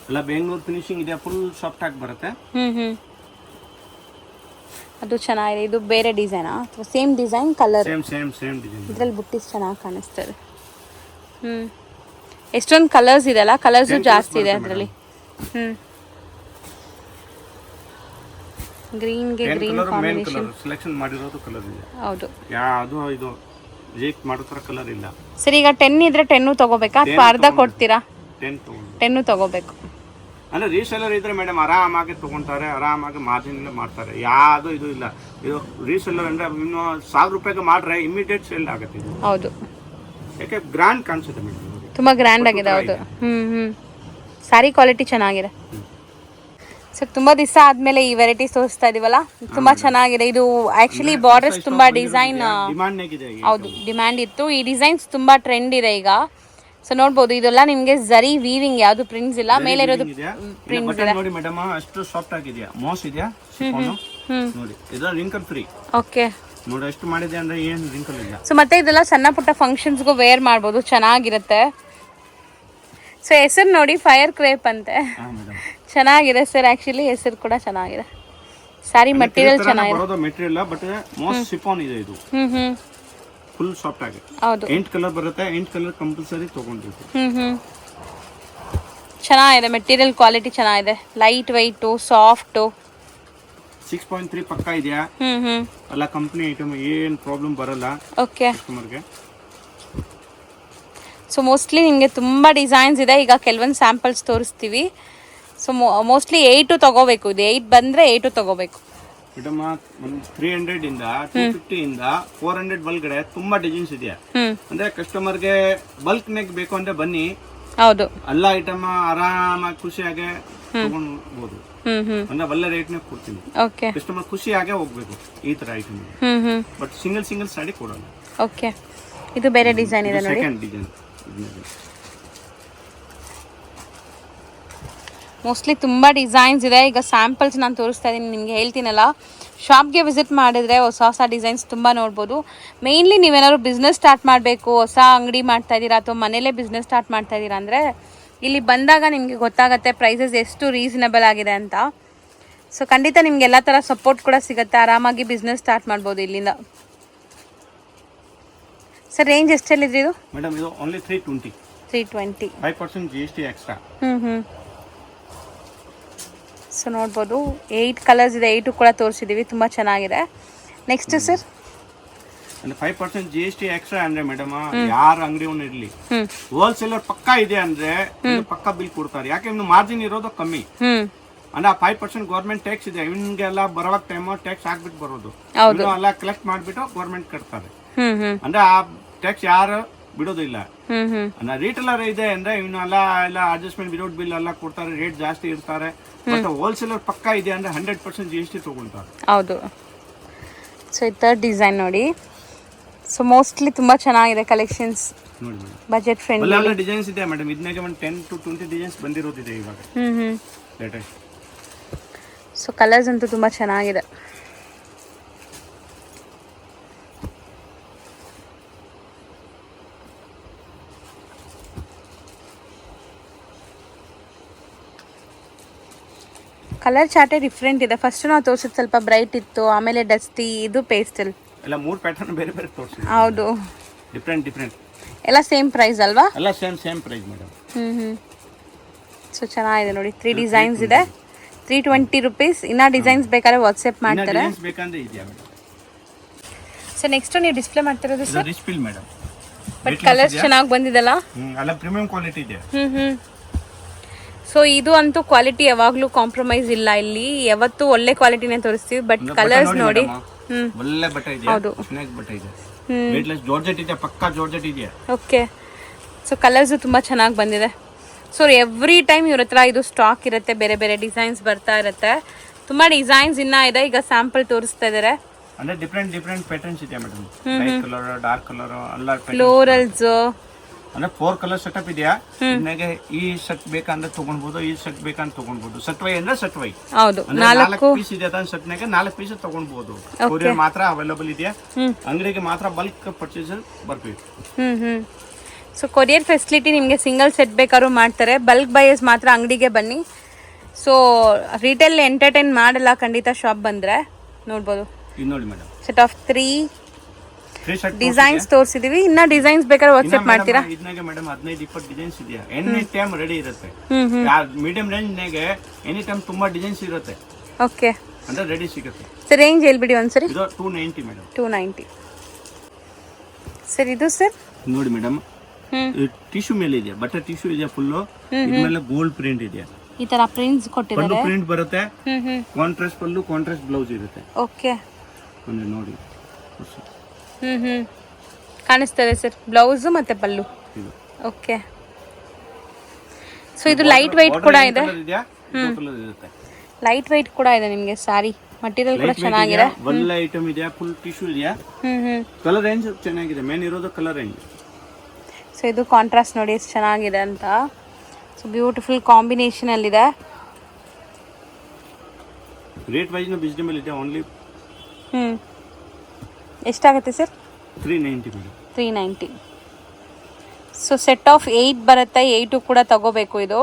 ಎಲ್ಲ ಬೆಂಗಳೂರು ಫಿನಿಶಿಂಗ್ ಇದೆ, ಫುಲ್ ಸಾಫ್ಟ್ ಆಗಿ ಬರುತ್ತೆ. ಅದು ಚೆನ್ನಾಗಿದೆ. ಇದು ಬೇರೆ ಡಿಸೈನಾ ಅಥವಾ same design colour? Same design. ಇದರಲ್ಲಿ ಬುಟ್ಟಿಸ್ ಚೆನ್ನಾಗಿ ಕಾಣಿಸ್ತದೆ. ಎಷ್ಟೊಂದು ಕಲರ್ಸ್ ಇದೆಲ್ಲ, ಕಲರ್ಸು ಜಾಸ್ತಿ ಇದೆ ಅದರಲ್ಲಿ. ಗ್ರೀನ್ಗೆ ಗ್ರೀನ್ ಕಾಂಬಿನೇಷನ್ ಸೆಲೆಕ್ಷನ್ ಮಾಡಿರೋದು ಕಲರ್ ಇದೆ. ಹೌದು, ಯಾವುದು ಇದು ರಿಜೆಕ್ಟ್ ಮಾಡೋ ಕಲರ್ ಇಲ್ಲ. ಸರಿ, ಈಗ 10 ಇದ್ರೆ 10 ತಗೋಬೇಕಾ ಅಥವಾ ಅರ್ಧ ಕೊಡ್ತೀರಾ? 10 ತಗೋಬೇಕು. ಅಂದ್ರೆ ರೀಸೆಲ್ಲರ್ ಇದ್ರೆ ಮೇಡಮ್ ಆರಾಮಾಗಿ ತಗೊಂತಾರೆ, ಆರಾಮಾಗಿ ಮಾರ್ಜಿನ್ ಮಾಡ್ತಾರೆ, ಯಾವುದು ಇದು ಇಲ್ಲ. ಇದು ರೀಸೆಲ್ಲರ್ ಅಂದ್ರೆ ಇನ್ನು 1000 ರೂಪಾಯಿಗೆ ಮಾಡ್ರೆ ಇಮಿಡಿಯೇಟ್ ಸೇಲ್ ಆಗುತ್ತೆ ಇದು. ಹೌದು, ಯಾಕೆ ಗ್ರ್ಯಾಂಡ್ ಕಾಣಿಸುತ್ತೆ ಮೇಡಮ್ ನೋಡಿ. ತುಂಬ ಗ್ರ್ಯಾಂಡ್ ಆಗಿದೆ. ಹೌದು. ಸ್ಯಾರಿ ಕ್ವಾಲಿಟಿ ಚೆನ್ನಾಗಿದೆ. ಸೊ ತುಂಬ ದಿವಸ ಆದಮೇಲೆ ಈ ವೆರೈಟೀಸ್ ತೋರಿಸ್ತಾ ಇದೀವಲ್ಲ, ತುಂಬ ಚೆನ್ನಾಗಿದೆ. ಇದು ಆ್ಯಕ್ಚುಲಿ ಬಾರ್ಡರ್ಸ್ ತುಂಬ ಡಿಸೈನ್ ಡಿಮಾಂಡ್ ಆಗಿದೆ. ಹೌದು, ಡಿಮ್ಯಾಂಡ್ ಇತ್ತು. ಈ ಡಿಸೈನ್ಸ್ ತುಂಬ ಟ್ರೆಂಡ್ ಇದೆ ಈಗ. ಸೊ ನೋಡ್ಬೋದು, ಇದೆಲ್ಲ ನಿಮಗೆ ಜರಿ ವೀವಿಂಗ್, ಯಾವುದು ಪ್ರಿಂಟ್ಸ್ ಇಲ್ಲ, ಮೇಲೆ ಇರೋದು ಪ್ರಿಂಟ್ಸ್ ಇದೆ ನೋಡಿ ಮೇಡಮ್. ಅಷ್ಟು ಸಾಫ್ಟ್ ಆಗಿದೆಯಾ, ಮಾಸ್ ಇದೆಯಾ ನೋಡಿ. ಇದು ರಿಂಕಲ್ ಫ್ರೀ. ಓಕೆ ನೋಡಿ ಎಷ್ಟು ಮಾಡಿದೆ ಅಂದ್ರೆ ಏನು ರಿಂಕಲ್ ಇಲ್ಲ. ಸೊ ಮತ್ತೆ ಇದೆಲ್ಲ ಸಣ್ಣ ಪುಟ್ಟ ಫಂಕ್ಷನ್ಸ್ಗೂ ವೇರ್ ಮಾಡ್ಬೋದು, ಚೆನ್ನಾಗಿರುತ್ತೆ. ಸೊ ಹೆಸರು ನೋಡಿ, ಫೈರ್ ಕ್ರೇಪ್ ಅಂತೆ. ಚೆನ್ನಾಗಿದೆ ಸರ್, ಆಕ್ಚುಲಿ ಹೆಸರು ಕೂಡ ಚೆನ್ನಾಗಿದೆ. ಸ್ಯಾರಿ ಮಟೀರಿಯಲ್ ಚೆನ್ನಾಗಿದೆ. ಬರೋದು ಮೆಟೀರಿಯಲ್ ಬಟ್ ಮಾಸ್ ಶಿಫಾನ್ ಇದೆ ಇದು. ಫುಲ್ ಸಾಫ್ಟ್ ಆಗಿ. ಹೌದು. 8 ಕಲರ್ ಬರುತ್ತೆ. 8 ಕಲರ್ ಕಂಪಲ್ಸರಿ ತಗೊಂಡಿದ್ದು. ಚೆನ್ನಾಗಿದೆ, ಮೆಟೀರಿಯಲ್ ಕ್ವಾಲಿಟಿ ಚೆನ್ನಾಗಿದೆ. Light white, soft. 6.3 ಪಕ್ಕ ಇದೆಯಾ? ಅಲ್ಲ ಕಂಪನಿ ಐಟಮ್, ಏನು ಪ್ರಾಬ್ಲಮ್ ಬರಲ್ಲ. ಓಕೆ. ಕಸ್ಟಮರ್ಗೆ. ಸೊ ಮೋಸ್ಟ್ಲಿ ನಿಮಗೆ ತುಂಬ ಡಿಸೈನ್ಸ್ ಇದೆ. ಈಗ ಕೆಲವೊಂದು ಸ್ಯಾಂಪಲ್ಸ್ ತೋರಿಸ್ತೀವಿ. ಸೊ ಮೋಸ್ಟ್ಲಿ 8 ತಗೋಬೇಕು. ಇದು 8 ಬಂದರೆ 8 ತಗೋಬೇಕು ಮೇಡಮ್. 300 ಇಂದ 250 ಇಂದ 400 ಒಳಗಡೆ ತುಂಬಾ ಡಿಸೈನ್ಸ್ ಇದೆಯಾ. ಅಂದ್ರೆ ಕಸ್ಟಮರ್ಗೆ ಬಲ್ಕ್ ನೆಕ್ ಬೇಕು ಅಂದ್ರೆ ಬನ್ನಿ. ಹೌದು. ಎಲ್ಲ ಐಟಮ್ ಆರಾಮಾಗಿ ಖುಷಿಯಾಗಿ ತಗೊಂಡ್ಬೋದು. ಅಂದ್ರೆ ಒಳ್ಳೆ ರೇಟ್ ನ ಕೊಡ್ತೀನಿ. ಓಕೆ. ಕಸ್ಟಮರ್ ಖುಷಿಯಾಗೆ ಹೋಗ್ಬೇಕು ಈ ತರ ಐಟಮ್. ಬಟ್ ಸಿಂಗಲ್ ಸಾಡಿ ಕೊಡಲ್ಲ. ಓಕೆ. ಇದು ಬೇರೆ ಡಿಸೈನ್ ಇದೆ ನೋಡಿ. Second design. ಮೋಸ್ಟ್ಲಿ ತುಂಬ ಡಿಸೈನ್ಸ್ ಇದೆ. ಈಗ ಸ್ಯಾಂಪಲ್ಸ್ ನಾನು ತೋರಿಸ್ತಾ ಇದ್ದೀನಿ, ನಿಮಗೆ ಹೇಳ್ತೀನಲ್ಲ, ಶಾಪ್ಗೆ ವಿಸಿಟ್ ಮಾಡಿದರೆ ಹೊಸ ಹೊಸ ಡಿಸೈನ್ಸ್ ತುಂಬ ನೋಡ್ಬೋದು. ಮೇಯ್ನ್ಲಿ ನೀವೇನಾದ್ರು ಬಿಸ್ನೆಸ್ ಸ್ಟಾರ್ಟ್ ಮಾಡಬೇಕು, ಹೊಸ ಅಂಗಡಿ ಮಾಡ್ತಾ ಇದ್ದೀರಾ ಅಥವಾ ಮನೇಲೇ ಬಿಸ್ನೆಸ್ ಸ್ಟಾರ್ಟ್ ಮಾಡ್ತಾ ಇದ್ದೀರಾ ಅಂದರೆ ಇಲ್ಲಿ ಬಂದಾಗ ನಿಮಗೆ ಗೊತ್ತಾಗುತ್ತೆ ಪ್ರೈಸಸ್ ಎಷ್ಟು ರೀಸನಬಲ್ ಆಗಿದೆ ಅಂತ. ಸೊ ಖಂಡಿತ ನಿಮ್ಗೆ ಎಲ್ಲ ಥರ ಸಪೋರ್ಟ್ ಕೂಡ ಸಿಗುತ್ತೆ. ಆರಾಮಾಗಿ ಬಿಸ್ನೆಸ್ ಸ್ಟಾರ್ಟ್ ಮಾಡ್ಬೋದು ಇಲ್ಲಿಂದ. ಸರ್ ರೇಂಜ್ ಎಷ್ಟಲ್ಲಿದ್ರಿ ಇದು? ಮೇಡಮ್ ಇದು ಓನ್ಲಿ 320. 320. 5% GST extra. ಸೊ ನೋಡ್ಬೋದು 8 ಕಲರ್ಸ್ ಇದೆ. 8 ಕೂಡ ತೋರಿಸಿದ್ದೀವಿ, ತುಂಬ ಚೆನ್ನಾಗಿದೆ. ನೆಕ್ಸ್ಟ್ ಸರ್, ಅಂದ್ರೆ 5% GST ಎಕ್ಸ್ಟ್ರಾ ಅಂದ್ರೆ ಮೇಡಮ್ ಯಾರ ಅಂಗಡಿ ಇರ್ಲಿ, ಹೋಲ್ಸೇಲರ್ ಪಕ್ಕಾ ಇದೆ ಅಂದ್ರೆ ಪಕ್ಕಾ ಬಿಲ್ ಕೊಡ್ತಾರೆ. ಯಾಕೆ ಮಾರ್ಜಿನ್ ಇರೋದು ಕಮ್ಮಿ. ಅಂದ್ರೆ 5% ಗೌರ್ಮೆಂಟ್ ಟ್ಯಾಕ್ಸ್ ಇದೆ. ಇವನ್ಗೆಲ್ಲ ಬರುವಾಗ ಟೈಮ್ ಟ್ಯಾಕ್ಸ್ ಹಾಕ್ಬಿಟ್ಟು ಬರೋದು, ಎಲ್ಲ ಕಲೆಕ್ಟ್ ಮಾಡ್ಬಿಟ್ಟು ಗೌರ್ಮೆಂಟ್ ಕಟ್ತಾರೆ. ಅಂದ್ರೆ ಆ ಟ್ಯಾಕ್ಸ್ ಯಾರು ಬಿಡೋದಿಲ್ಲ. ರೀಟೇಲರ್ ಇದೆ ಅಂದ್ರೆ ಇವನ್ನೆಲ್ಲ ಅಡ್ಜಸ್ಟ್ಮೆಂಟ್ ವಿದೌಟ್ ಬಿಲ್ ಎಲ್ಲ ಕೊಡ್ತಾರೆ, ರೇಟ್ ಜಾಸ್ತಿ ಇರ್ತಾರೆ. ಬಟ್ ಹೋಲ್ಸೇಲರ್ ಪಕ್ಕಾ ಇದೆ ಅಂದ್ರೆ 100% GST ತಗೊಂತಾರೆ. ಹೌದು. ಸೊ ಈ ಥರ್ಡ್ ಡಿಸೈನ್ ನೋಡಿ. ಸೊ ಮೋಸ್ಟ್ಲಿ ತುಂಬಾ ಚೆನ್ನಾಗಿದೆ ಕಲೆಕ್ಷನ್ಸ್, ನೋಡಿ ಮೇಡಮ್. ಬಜೆಟ್ ಫ್ರೆಂಡ್ಲಿ ಒಳ್ಳೆ ಡಿಸೈನ್ಸ್ ಇದೆ ಮೇಡಮ್. ಇದನ್ನಾಗೆ ಒಂದು 10 to 20 ಡಿಸೈನ್ಸ್ ಬಂದಿರೋದಿದೆ ಇವಾಗ ಲೇಟೆಸ್ಟ್. ಸೊ ಕಲರ್ಸ್ ಅಂತೂ ತುಂಬಾ ಚೆನ್ನಾಗಿದೆ. ಕಲರ್ ಚಾರ್ಟೇ ಡಿಫ್ರೆಂಟ್ ಇದೆ. ಫಸ್ಟ್ ನಾವು ತೋರಿಸಿದ ಸ್ವಲ್ಪ ಬ್ರೈಟ್ ಇತ್ತು, ಆಮೇಲೆ ಡಸ್ಟಿ, ಇದು ಪೇಸ್ಟಲ್. ಎಲ್ಲ 3 ಪ್ಯಾಟರ್ನ್ ಬೇರೆ ಬೇರೆ ತೋರಿಸಿ. ಹೌದು, ಡಿಫ್ರೆಂಟ್. ಎಲ್ಲ ಸೇಮ್ ಪ್ರೈಸ್ ಅಲ್ವಾ? ಎಲ್ಲ ಸೇಮ್ ಪ್ರೈಸ್ ಮೇಡಮ್. ಸೊ ಚೆನ್ನಾಗಿದೆ ನೋಡಿ. 3 ಡಿಸೈನ್ಸ್ ಇದೆ, 320 ರುಪೀಸ್. ಇನ್ನ ಡಿಸೈನ್ಸ್ ಬೇಕಾದ್ರೆ ವಾಟ್ಸ್ಆಪ್ ಮಾಡ್ತಾರೆ. ಡಿಸೈನ್ಸ್ ಬೇಕಂದ್ರೆ ಇದೆಯಾ ಮೇಡಮ್. ಸೊ ನೆಕ್ಸ್ಟ್ ನೀವು ಡಿಸ್ಪ್ಲೇ ಮಾಡ್ತಿರೋದು sir rich feel madam. But colours ಚೆನ್ನಾಗಿ ಬಂದಿದೆಲ್ಲ. ಎಲ್ಲ ಪ್ರೀಮಿಯಂ ಕ್ವಾಲಿಟಿ ಇದೆ. ಸೊ ಇದು ಅಂತೂ ಕ್ವಾಲಿಟಿ ಯಾವಾಗ್ಲೂ ಕಾಂಪ್ರಮೈಸ್ ಇಲ್ಲ. ಇಲ್ಲಿ ಯಾವತ್ತೂ ಒಳ್ಳೆ ಕ್ವಾಲಿಟಿನೇ ತೋರಿಸ್ತೀವಿ. ಬಟ್ ಕಲರ್ಸ್ ನೋಡಿ, ಒಳ್ಳೆ ಬಟ್ಟೆ ಇದೆ. ಹೌದು, ಚೆನ್ನಾಗಿ ಬಟ್ಟೆ ಇದೆ. ವೇಟ್ಲೆಸ್ ಜಾರ್ಜೆಟ್ ಇದೆ, ಪಕ್ಕಾ ಜಾರ್ಜೆಟ್ ಇದೆ. ಓಕೆ. ಸೊ ಕಲರ್ಸ್ ತುಂಬಾ ಚೆನ್ನಾಗಿ ಬಂದಿದೆ. ಸೊ ಎವ್ರಿ ಟೈಮ್ ಇವ್ರ ಹತ್ರ ಇದು ಸ್ಟಾಕ್ ಇರುತ್ತೆ, ಬೇರೆ ಬೇರೆ ಡಿಸೈನ್ಸ್ ಬರ್ತಾ ಇರುತ್ತೆ. ತುಂಬಾ ಡಿಸೈನ್ಸ್ ಇನ್ನ ಇದೆ. ಈಗ ಸ್ಯಾಂಪಲ್ ತೋರಿಸ್ತಾ ಇದಾರೆ. ಅಂದ್ರೆ ಡಿಫ್ರೆಂಟ್ ಪ್ಯಾಟರ್ನ್ಸ್ ಇದೆ madam. Light colour, dark colour, ಎಲ್ಲ ಫ್ಲೋರಲ್ಸ್. ಅಂದ್ರೆ 4 ಕಲರ್ ಸೆಟಪ್ ಇದೆಯಾ. ನಿಮಗೆ ಈ ಸೆಟ್ ಬೇಕಂದ್ರೆ ತಗೊಳ್ಬಹುದು, ಈ ಸೆಟ್ ಬೇಕಂದ್ರೆ ತಗೊಳ್ಬಹುದು. ಸೆಟ್ ವೈ ಅಂದ್ರೆ ಸೆಟ್ ವೈ. ಹೌದು, 4 ಪೀಸ್ ಇದೆ. ಸೆಟ್ ನಾಗೆ 4 ಪೀಸ್ ತಗೊಳ್ಬಹುದು. ಕೊರಿಯರ್ ಮಾತ್ರ ಅವೈಲೇಬಲ್ ಇದೆಯಾ, ಅಂಗಡಿಗೆ ಮಾತ್ರ ಬಲ್ಕ್ ಪರ್ಚೇಸ್ ಬರ್ಬೇಕು. ಸೊ ಕೊರಿಯರ್ ಫೆಸಿಲಿಟಿ ನಿಮಗೆ ಸಿಂಗಲ್ ಸೆಟ್ ಬೇಕಾದ್ರೂ ಮಾಡ್ತಾರೆ. ಬಲ್ಕ್ ಬೈಯರ್ಸ್ ಮಾತ್ರ ಅಂಗಡಿಗೆ ಬನ್ನಿ. ಸೊ ರಿಟೇಲ್ ಎಂಟರ್ಟೈನ್ ಮಾಡಲ್ಲ ಖಂಡಿತ ಶಾಪ್ ಬಂದ್ರೆ. ನೋಡ್ಬೋದು ಇದು ನೋಡಿ ಮೇಡಮ್, ಸೆಟ್ ಆಫ್ 3 ಡಿಸೈನ್ಸ್ ತೋರಿಸಿದೀವಿ. ಇನ್ನ ಡಿಸೈನ್ಸ್ ಬೇಕಾದ್ರೆ ವಾಟ್ಸ್ಆಪ್ ಮಾಡ್ತೀರಾ? ಇದನ್ನಾಗೆ ಮೇಡಮ್ 15-20 ಡಿಸೈನ್ಸ್ ಇದೆಯಾ. ಎನಿ ಟೈಮ್ ರೆಡಿ ಇರುತ್ತೆ. ಮೀಡಿಯಂ ರೇಂಜ್ ನಾಗೆ ಎನಿ ಟೈಮ್ ತುಂಬಾ ಡಿಸೈನ್ಸ್ ಇರುತ್ತೆ. ಓಕೆ, ಅಂದ್ರೆ ರೆಡಿ ಸಿಗುತ್ತೆ. ಸರ್ ರೇಂಜ್ ಹೇಳ್ಬಿಡಿ ಒಂದ್ಸರಿ. ಇದು 290 ಮೇಡಮ್. 290. ಸರ್ ಇದು ಸರ್ ನೋಡಿ ಮೇಡಮ್, ಟಿಶ್ಯೂ ಮೇಲೆ ಇದೆ. ಬಟ್ಟೆ ಟಿಶ್ಯೂ ಇದೆ ಫುಲ್. ಇದ್ಮೇಲೆ ಗೋಲ್ಡ್ ಪ್ರಿಂಟ್ ಇದೆ. ಈ ತರ ಪ್ರಿಂಟ್ಸ್ ಕೊಟ್ಟಿದ್ದಾರೆ. ಪಲ್ಲು ಪ್ರಿಂಟ್ ಬರುತ್ತೆ. ಕಾಂಟ್ರಾಸ್ಟ್ ಪಲ್ಲು, ಕಾಂಟ್ರಾಸ್ಟ್ ಬ್ಲೌಸ್ ಇರುತ್ತೆ. ಓಕೆ, ನೋಡಿ. ಕಾಣಿಸ್ತದೆ ಸರ್. ಬ್ಲೌಸು ಮತ್ತು ಪಲ್ಲು. ಇದು ಓಕೆ. ಸೊ ಇದು ಲೈಟ್ ವೆಯ್ಟ್ ಕೂಡ ಇದೆ. ಇದೆಯಾ ಇದು ಕಲರ್ ಇರುತ್ತೆ. ಲೈಟ್ ವೆಯ್ಟ್ ಕೂಡ ಇದೆ ನಿಮಗೆ ಸಾರಿ. ಮಟೀರಿಯಲ್ ಕೂಡ ಚೆನ್ನಾಗಿದೆ. ಒಳ್ಳೆ ಐಟಮ್ ಇದೆಯಾ, ಫುಲ್ ಟಿಶ್ಯೂ ಇದೆಯಾ. ಕಲರ್ ರೇಂಜ್ ಚೆನ್ನಾಗಿದೆ, ಮೇನ್ ಇರೋದು ಕಲರ್ ರೇಂಜ್. ಸೊ ಇದು ಕಾಂಟ್ರಾಸ್ಟ್ ನೋಡಿ ಎಷ್ಟು ಚೆನ್ನಾಗಿದೆ ಅಂತ. ಸೊ ಬ್ಯೂಟಿಫುಲ್ ಕಾಂಬಿನೇಷನ್ ಅಲ್ಲಿದೆ. ರೇಟ್ ವೈಸ್ ರೀಸನಬಲ್ ಇದೆ. ಓನ್ಲಿ ಎಷ್ಟಾಗುತ್ತೆ sir? 390 madam. 390. So set of 8 ಬರುತ್ತೆ. 8 ಕೂಡ ತಗೋಬೇಕು. ಇದು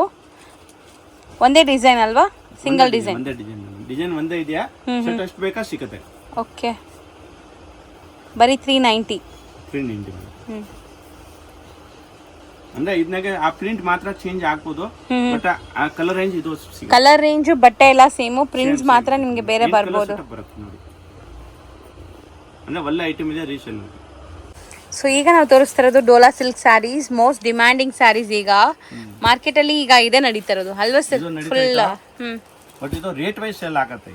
ಒಂದೇ ಡಿಸೈನ್ ಅಲ್ವಾ? Single design. ಒಂದೇ ಡಿಸೈನ್ ಒಂದೇ ಇದೆಯಾ? ಸೆಟ್ ಎಷ್ಟು ಬೇಕಾ ಸಿಗುತ್ತೆ. ಓಕೆ. ಬರೀ 390. 390 ಅಂದ್ರೆ ಇದನ್ನಾಗೆ ಆ ಪ್ರಿಂಟ್ ಮಾತ್ರ ಚೇಂಜ್ ಆಗ್ಬೋದು, ಬಟ್ ಆ ಕಲರ್ ರೇಂಜ್ ಇದು ಸಿಗುತ್ತೆ. ಕಲರ್ ರೇಂಜ್ ಬಟ್ಟೆ ಎಲ್ಲ ಸೇಮು, ಪ್ರಿಂಟ್ಸ್ ಮಾತ್ರ ನಿಮಗೆ ಬೇರೆ ಬರ್ಬೋದು. ಬರುತ್ತೆ ನೋಡಿ. ಅಂದ್ರೆ ಒಳ್ಳೆ ಐಟಮ್ ಇದೆ, ರೀಸೇಲ್. ಸೊ ಈಗ ನಾವು ತೋರಿಸ್ತಾ ಇರೋದು Dola silk saris, most demanding saris ಈಗ ಮಾರ್ಕೆಟ್ ಅಲ್ಲಿ ಈಗ ಇದೆ ನಡೀತಾ ಇರೋದು ಅಲ್ವಾ ಸರ್? ಫುಲ್ ಬಟ್ ಇದು ರೇಟ್ ವೈಸ್ ಸೇಲ್ ಆಗುತ್ತೆ.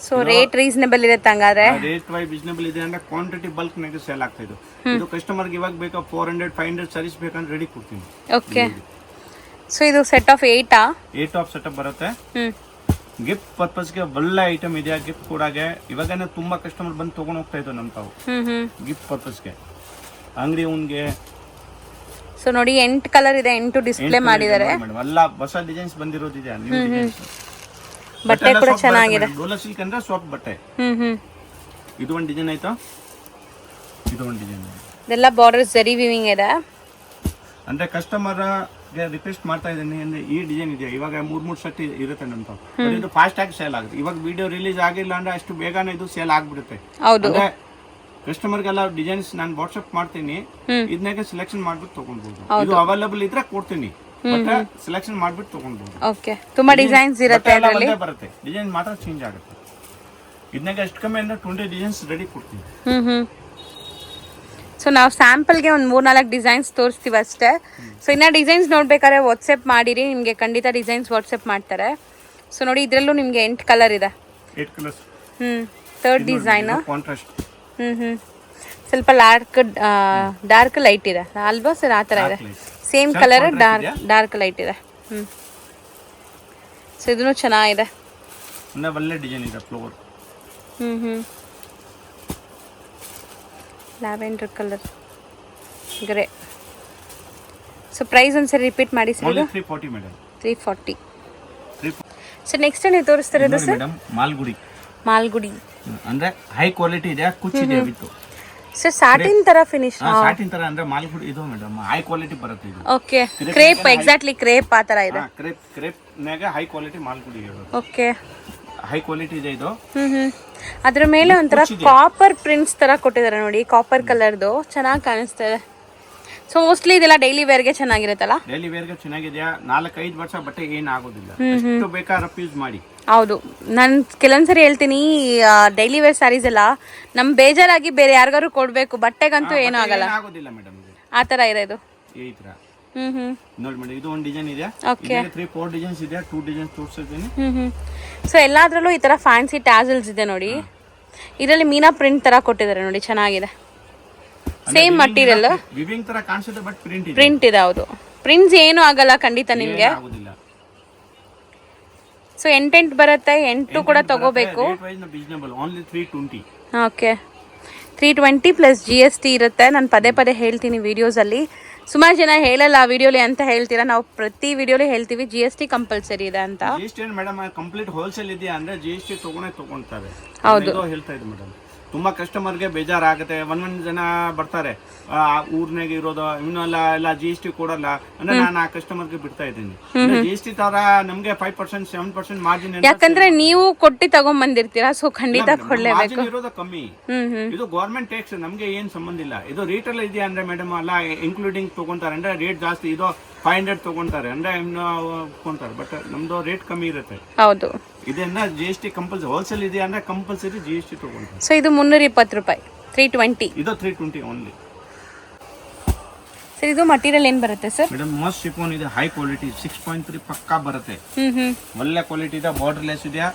ಸೊ ರೇಟ್ ರೀಸನಬಲ್ ಇರುತ್ತೆ ಹಂಗಾದ್ರೆ. ರೇಟ್ ವೈಸ್ ರೀಸನಬಲ್ ಇದೆ ಅಂದ್ರೆ ಕ್ವಾಂಟಿಟಿ ಬಲ್ಕ್ ನಾಗ ಸೇಲ್ ಆಗ್ತಾ ಇದು. ಇದು ಕಸ್ಟಮರ್ ಗೆ ಇವಾಗ ಬೇಕಾ 400-500 ಸಾರೀಸ್ ಬೇಕಂದ್ರೆ ರೆಡಿ ಕೊಡ್ತೀನಿ. ಓಕೆ. ಸೊ ಇದು ಸೆಟ್ ಆಫ್ 8 ಆಫ್ ಸೆಟಪ್ ಬರುತ್ತೆ. ಗಿಫ್ಟ್ ಪರ್ಪಸ್ ಗೆ ಒಳ್ಳೆ ಐಟಮ್ ಇದೆ. ಗಿಫ್ಟ್ ಕೊಡಾಗೆ ಇವಾಗನೇ ತುಂಬಾ ಕಸ್ಟಮರ್ ಬಂದು ತಗೊಂಡ್ ಹೋಗ್ತಾ ಇದ್ರು ನಮ್ ತಾವು ಗಿಫ್ಟ್ ಪರ್ಪಸ್ ಗೆ, ಅಂಗಡಿ ಉನ್ಗೆ. ಸೊ ನೋಡಿ 8 ಕಲರ್ ಇದೆ, 8 ಡಿಸ್ಪ್ಲೇ ಮಾಡಿದ್ದಾರೆ. ಎಲ್ಲ ಹೊಸ ಡಿಸೈನ್ಸ್ ಬಂದಿರೋದಿದೆ, ನ್ಯೂ ಡಿಸೈನ್ಸ್. ಬಟ್ಟೆ ಕೂಡ ಚೆನ್ನಾಗಿದೆ. ಡೋಲಾ ಸಿಲ್ಕ್ ಅಂದ್ರೆ ಸಾಫ್ಟ್ ಬಟ್ಟೆ. ಇದು ಒಂದು ಡಿಸೈನ್ ಆಯ್ತಾ, ಇದು ಒಂದು ಡಿಸೈನ್. ಇದೆಲ್ಲ ಬಾರ್ಡರ್ಸ್ ಜರಿ ವೀವಿಂಗ್ ಇದೆ. ಅಂದ್ರೆ ಕಸ್ಟಮರ್ ಗೆ ರಿಕ್ವೆಸ್ಟ್ ಮಾಡ್ತಾ ಇದ್ದೀನಿ ಅಂದ್ರೆ ಈ ಡಿಸೈನ್ ಇದೆ. ಇವಾಗ 3 ಸೆಟ್ ಇರುತ್ತೆ ನಮ್ದು. ಇದು ಫಾಸ್ಟ್ ಆಗಿ ಸೇಲ್ ಆಗುತ್ತೆ. ಇವಾಗ ವಿಡಿಯೋ ರಿಲೀಸ್ ಆಗಿಲ್ಲ ಅಂದ್ರೆ ಅಷ್ಟು ಬೇಗನೆ ಇದು ಸೇಲ್ ಆಗ್ಬಿಡುತ್ತೆ. ಅಂದ್ರೆ ಕಸ್ಟಮರ್ ಗೆಲ್ಲ ಡಿಸೈನ್ಸ್ ನಾನು ವಾಟ್ಸ್ಆಪ್ ಮಾಡ್ತೀನಿ, ಇದನ್ನಾಗೆ ಸೆಲೆಕ್ಷನ್ ಮಾಡ್ಬಿಟ್ಟು ತಗೊಂಡ್ಬೋದು. ಇದು ಅವೈಲೇಬಲ್ ಇದ್ರೆ ಕೊಡ್ತೀನಿ, ಬಟ್ ಸೆಲೆಕ್ಷನ್ ಮಾಡ್ಬಿಟ್ಟು ತಗೊಂಡ್ಬೋದು. ಓಕೆ. ತುಂಬಾ ಡಿಸೈನ್ಸ್ ಇರುತ್ತೆ ಅದರಲ್ಲಿ. ಬರುತ್ತೆ, ಡಿಸೈನ್ ಮಾತ್ರ ಚೇಂಜ್ ಆಗುತ್ತೆ. ಇದನ್ನಾಗೆ ಎಷ್ಟು ಕಮ್ಮಿ ಅಂದ್ರೆ 20 ಡಿಸೈನ್ಸ್ ರೆಡಿ ಕೊಡ್ತೀನಿ. ಸೊ ನಾವು ಸ್ಯಾಂಪಲ್ಗೆ ಒಂದು 3-4 ಡಿಸೈನ್ಸ್ ತೋರಿಸ್ತೀವಿ ಅಷ್ಟೇ. ಸೊ ಇನ್ನು ಡಿಸೈನ್ಸ್ ನೋಡ್ಬೇಕಾದ್ರೆ ವಾಟ್ಸಪ್ ಮಾಡಿರಿ, ನಿಮಗೆ ಖಂಡಿತ ಡಿಸೈನ್ಸ್ ವಾಟ್ಸಪ್ ಮಾಡ್ತಾರೆ. ಸೊ ನೋಡಿ ಇದರಲ್ಲೂ ನಿಮಗೆ 8 ಕಲರ್ ಇದೆ. 8 ಕಲರ್ಸ್. Third design contrast. ಸ್ವಲ್ಪ ಡಾರ್ಕ್ ಲೈಟ್ ಇದೆ ಅಲ್ವಾ ಸರ್? ಆ ಥರ ಇದೆ. ಸೇಮ್ ಕಲರ್ ಡಾರ್ಕ್ ಲೈಟ್ ಇದೆ. ಸೊ ಇದನ್ನು ಚೆನ್ನಾಗಿದೆ. ಒಳ್ಳೆ ಡಿಸೈನ್ ಇದೆ. Flower. Lavender colour, grey. So price ಒಂದ್ಸರಿ ರಿಪೀಟ್ ಮಾಡಿ ಸರ್. 340 ಮೇಡಮ್. 340. ಸೊ ನೆಕ್ಸ್ಟ್ ನೀವು ತೋರಿಸ್ತಾ ಇರೋದು ಸರ್ ಮೇಡಮ್ ಮಾಲ್ಗುಡಿ. ಮಾಲ್ಗುಡಿ ಅಂದ್ರೆ ಹೈ ಕ್ವಾಲಿಟಿ ಇದೆ, ಕುಚ್ಚಿದೆ ವಿತ್ತು. ಸರ್ ಸಾಟಿನ್ ತರ ಫಿನಿಶ್. ಸಾಟಿನ್ ತರ ಅಂದ್ರೆ ಮಾಲ್ಗುಡಿ ಇದು ಮೇಡಮ್ ಹೈ ಕ್ವಾಲಿಟಿ ಬರುತ್ತೆ ಇದು. ಓಕೆ. ಕ್ರೇಪ್, ಎಕ್ಸಾಕ್ಟ್ಲಿ ಕ್ರೇಪ್ ಆ ತರ ಇದೆ. ಕ್ರೇಪ್ ನಾಗ ಹೈ ಕ್ವಾಲಿಟಿ ಮಾಲ್ಗುಡಿ ಇರೋದು. ಓಕೆ. ಹೈ ಕ್ವಾಲಿಟಿ ಇದೆ ಇದು. ಅದ್ರ ಮೇಲೆ ಒಂಥರ ಕಾಪರ್ ಪ್ರಿಂಟ್ಸ್ ತರ ಕೊಟ್ಟಿದ್ದಾರೆ ನೋಡಿ, ಕಾಪರ್ ಕಲರ್ದು ಚೆನ್ನಾಗಿ ಕಾಣಿಸ್ತಾ ಇದೆ. ಸೊ ಮೋಸ್ಟ್ಲಿ ಇದೆಲ್ಲ ಡೈಲಿ ವೇರ್ಗೆ ಚೆನ್ನಾಗಿರುತ್ತಲ್ಲ? ಡೈಲಿ ವೇರ್ಗೆ ಚೆನ್ನಾಗಿದೆಯಾ. 4-5 ವರ್ಷ ಬಟ್ಟೆ ಏನಾಗೋದಿಲ್ಲ, ಎಷ್ಟು ಬೇಕಾದ್ರೆ ಯೂಸ್ ಮಾಡಿ. ಹೌದು, ನಾನು ಕೆಲವೊಂದ್ಸರಿ ಹೇಳ್ತೀನಿ ಡೈಲಿ ವೇರ್ ಸ್ಯಾರೀಸ್ ಎಲ್ಲ ನಮ್ ಬೇಜಾರಾಗಿ ಬೇರೆ ಯಾರಿಗಾರು ಕೊಡ್ಬೇಕು, ಬಟ್ಟೆಗಂತೂ ಏನೂ ಆಗಲ್ಲ. ಮೇಡಮ್ ಆ ತರ ಇದೆ ಇದು. ಈ ತರ ನೋಡಿ ಮೇಡಮ್, ಇದು ಒಂದು ಡಿಸೈನ್ ಇದೆ. 3-4 ಡಿಸೈನ್ಸ್ ಇದೆ. 2 ಡಿಸೈನ್ಸ್ ತೋರಿಸ್ತೀನಿ. ಸೊ ಎಲ್ಲಾದ್ರಲ್ಲೂ ಈ ತರ ಫ್ಯಾನ್ಸಿ ಟ್ಯಾಸಲ್ಸ್ ಇದೆ ನೋಡಿ. ಇದರಲ್ಲಿ ಮೀನಾ ಪ್ರಿಂಟ್ ತರ ಕೊಟ್ಟಿದ್ದಾರೆ ನೋಡಿ, ಚೆನ್ನಾಗಿದೆ. ಸೇಮ್ ಮಟೀರಿಯಲ್ ವಿವಿಂಗ್ ತರ ಕಾಣಿಸುತ್ತೆ, ಬಟ್ ಪ್ರಿಂಟ್ ಇದೆ. ಹೌದು, ಪ್ರಿಂಟ್ಸ್ ಏನು ಆಗಲ್ಲ ಖಂಡಿತ ನಿಮ್ಗೆ. ಸೊ 8 ಬರುತ್ತೆ. 8 ಕೂಡ ತಗೋಬೇಕು. ಓನ್ಲಿ 320. ಓಕೆ. 320 ಪ್ಲಸ್ GST ಇರುತ್ತೆ. ನಾನು ಪದೇ ಪದೇ ಹೇಳ್ತೀನಿ ವಿಡಿಯೋಸಲ್ಲಿ. ಸುಮಾರು ಜನ ಹೇಳಲ್ಲ ವಿಡಿಯೋಲಿ ಅಂತ ಹೇಳ್ತೀರಾ, ನಾವು ಪ್ರತಿ ವಿಡಿಯೋಲಿ ಹೇಳ್ತೀವಿ GST ಕಂಪಲ್ಸರಿ ಇದೆ ಅಂತ. GST ಮೇಡಮ್ ಕಂಪ್ಲೀಟ್ ಹೋಲ್ಸೇಲ್ ಇದೆಯಾ ಅಂದ್ರೆ GST ತಗೊಂತಾರೆ. ಹೌದು, ಹೇಳ್ತಾ ಇದ್ದೀನಿ ಮೇಡಮ್. ತುಂಬಾ ಕಸ್ಟಮರ್ಗೆ ಬೇಜಾರಾಗುತ್ತೆ. ಒಂದೊಂದು ಜನ ಬರ್ತಾರೆ ಊರ್ನಾಗ ಇರೋದು, ಇನ್ನೆಲ್ಲ GST ಕೊಡಲ್ಲ ಅಂದ್ರೆ ನಾನು ಆ ಕಸ್ಟಮರ್ಗೆ ಬಿಡ್ತಾ ಇದ್ದೀನಿ. GST ತರ ನಮ್ಗೆ 5% 7% ಮಾರ್ಜಿನ್. ಯಾಕಂದ್ರೆ ನೀವು ಕೊಟ್ಟಿ ತಗೊಂಡ್ ಬಂದಿರ್ತೀರಾ, ಸೊ ಖಂಡಿತ ಕೊಡ್ಲೇಬೇಕು. ಇರೋದು ಕಮ್ಮಿ. ಇದು ಗವರ್ಮೆಂಟ್ ಟ್ಯಾಕ್ಸ್, ನಮ್ಗೆ ಏನ್ ಸಂಬಂಧ ಇಲ್ಲ. ಇದು ರೇಟಲ್ಲಿ ಇದೆಯಾ ಅಂದ್ರೆ ಮೇಡಮ್ ಅಲ್ಲ ಇನ್ಕ್ಲೂಡಿಂಗ್ ತಗೊಂತಾರೆ ಅಂದ್ರೆ ರೇಟ್ ಜಾಸ್ತಿ. ಇದು 500 ತಗೊಂತಾರೆ ಅಂದ್ರೆ ತಗೊಂತಾರೆ, ಬಟ್ ನಮ್ದು ರೇಟ್ ಕಮ್ಮಿ ಇರುತ್ತೆ. ಹೌದು, ಇದನ್ನ GST ಕಂಪಲ್ಸರಿ. ಹೋಲ್ಸೇಲ್ ಇದೆ ಅಂದ್ರೆ ಕಂಪಲ್ಸರಿ GST ತಗೊಂತಾರೆ. ಸೊ ಇದು 320 ರೂಪಾಯಿ. 320. ಇದು 320 ಓನ್ಲಿ. ಸರ್ ಇದು ಮಟೀರಿಯಲ್ ಏನ್ ಬರುತ್ತೆ ಸರ್? ಮೇಡಮ್ ಮಸ್ತ್ ಶಿಫಾನ್ ಇದೆ, ಹೈ ಕ್ವಾಲಿಟಿ. 6.3 ಪಕ್ಕಾ ಬರುತ್ತೆ. ಒಳ್ಳೆ ಕ್ವಾಲಿಟಿ ಇದೆ. ಬಾರ್ಡರ್ ಲೆಸ್ ಇದೆಯಾ,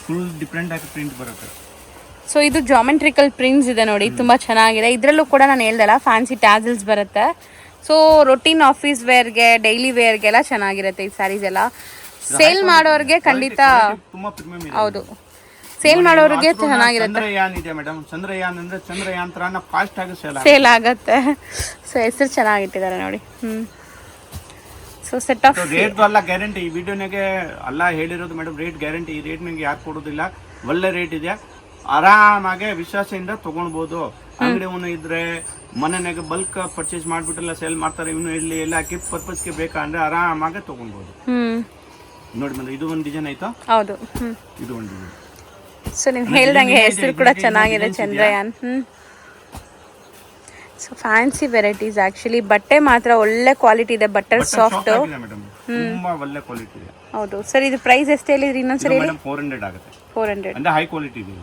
ಫುಲ್ ಡಿಫ್ರೆಂಟ್ ಆಗಿ ಪ್ರಿಂಟ್ ಬರುತ್ತೆ. ಸೊ ಇದು ಜಾಮೆಟ್ರಿಕಲ್ ಪ್ರಿಂಟ್ಸ್ ಇದೆ ನೋಡಿ, ತುಂಬ ಚೆನ್ನಾಗಿದೆ. ಇದರಲ್ಲೂ ಕೂಡ ನಾನು ಹೇಳ್ದಲ್ಲ ಫ್ಯಾನ್ಸಿ ಟ್ಯಾಸಲ್ಸ್ ಬರುತ್ತೆ. ಸೊ ರೊಟೀನ್ ಆಫೀಸ್ ವೇರ್ಗೆ, ಡೈಲಿ ವೇರ್ಗೆಲ್ಲ ಚೆನ್ನಾಗಿರುತ್ತೆ ಈ ಸ್ಯಾರೀಸ್ ಎಲ್ಲ. ಸೇಲ್ ಮಾಡೋರಿಗೆ ಖಂಡಿತ ತುಂಬಾ ಪ್ರೀಮಿಯಂ ಇದೆ. ಹೌದು, ಸೇಲ್ ಮಾಡೋರಿಗೆ ಚೆನ್ನಾಗಿರುತ್ತೆ. ಚಂದ್ರಯಾನ್ ಇದೆ ಮೇಡಮ್. ಚಂದ್ರಯಾನ್ ಅಂದ್ರೆ ಚಂದ್ರಯಾನ್ ತರನ ಫಾಸ್ಟ್ ಆಗಿ ಸೇಲ್ ಆಗುತ್ತೆ. ಸೊ ಹೆಸರು ಚೆನ್ನಾಗಿಟ್ಟಿದ್ದಾರೆ ನೋಡಿ. ಸೊ ಸೆಟ್ ಆಫ್ ರೇಟ್ ಎಲ್ಲ ಗ್ಯಾರಂಟಿ ಈ ವಿಡಿಯೋನಾಗೆ ಎಲ್ಲ ಹೇಳಿರೋದು ಮೇಡಮ್. Rate guarantee. ಈ ರೇಟ್ ನಿಮಗೆ ಯಾರು ಕೊಡೋದಿಲ್ಲ. ಒಳ್ಳೆ ರೇಟ್ ಇದೆ. ಆರಾಮಾಗಿ ವಿಶ್ವಾಸದಿಂದ ತಗೊಳ್ಬಹುದು. ಅಂಗಡಿ ಅವನು ಇದ್ರೆ ಮನೆಯಾಗ ಬಲ್ಕ್ ಪರ್ಚೇಸ್ ಮಾಡ್ಬಿಟ್ಟೆಲ್ಲ ಸೇಲ್ ಮಾಡ್ತಾರೆ. ಇವನು ಇಲ್ಲಿ ಎಲ್ಲ ಗಿಫ್ಟ್ ಪರ್ಪಸ್ಗೆ ಬೇಕಾ ಅಂದ್ರೆ ಆರಾಮಾಗಿ ತಗೊಳ್ಬಹುದು. ನೋಡಿ ಮೇಡಮ್, ಇದು ಒಂದು ಡಿಸೈನ್ ಆಯ್ತಾ? ಹೌದು, ಇದು ಒಂದು ಡಿಸೈನ್. ಸೊ ನೀವು ಹೇಳ್ದಂಗೆ ಹೆಸರು ಕೂಡ ಚೆನ್ನಾಗಿದೆ, Chandrayaan. So fancy varieties actually. ಬಟ್ಟೆ ಮಾತ್ರ ಒಳ್ಳೆ ಕ್ವಾಲಿಟಿ ಇದೆ. ಬಟರ್ ಸಾಫ್ಟ್, ತುಂಬಾ ಒಳ್ಳೆ ಕ್ವಾಲಿಟಿ ಇದೆ. ಹೌದು ಸರ್. ಇದು ಪ್ರೈಸ್ ಎಷ್ಟು ಹೇಳಿದ್ರಿ ಇನ್ನೊಂದ್ಸರಿ? ಮೇಡಮ್ 400 ಆಗುತ್ತೆ. 400 ಅಂದ್ರೆ ಹೈ ಕ್ವಾಲಿಟಿ ಇದೆ.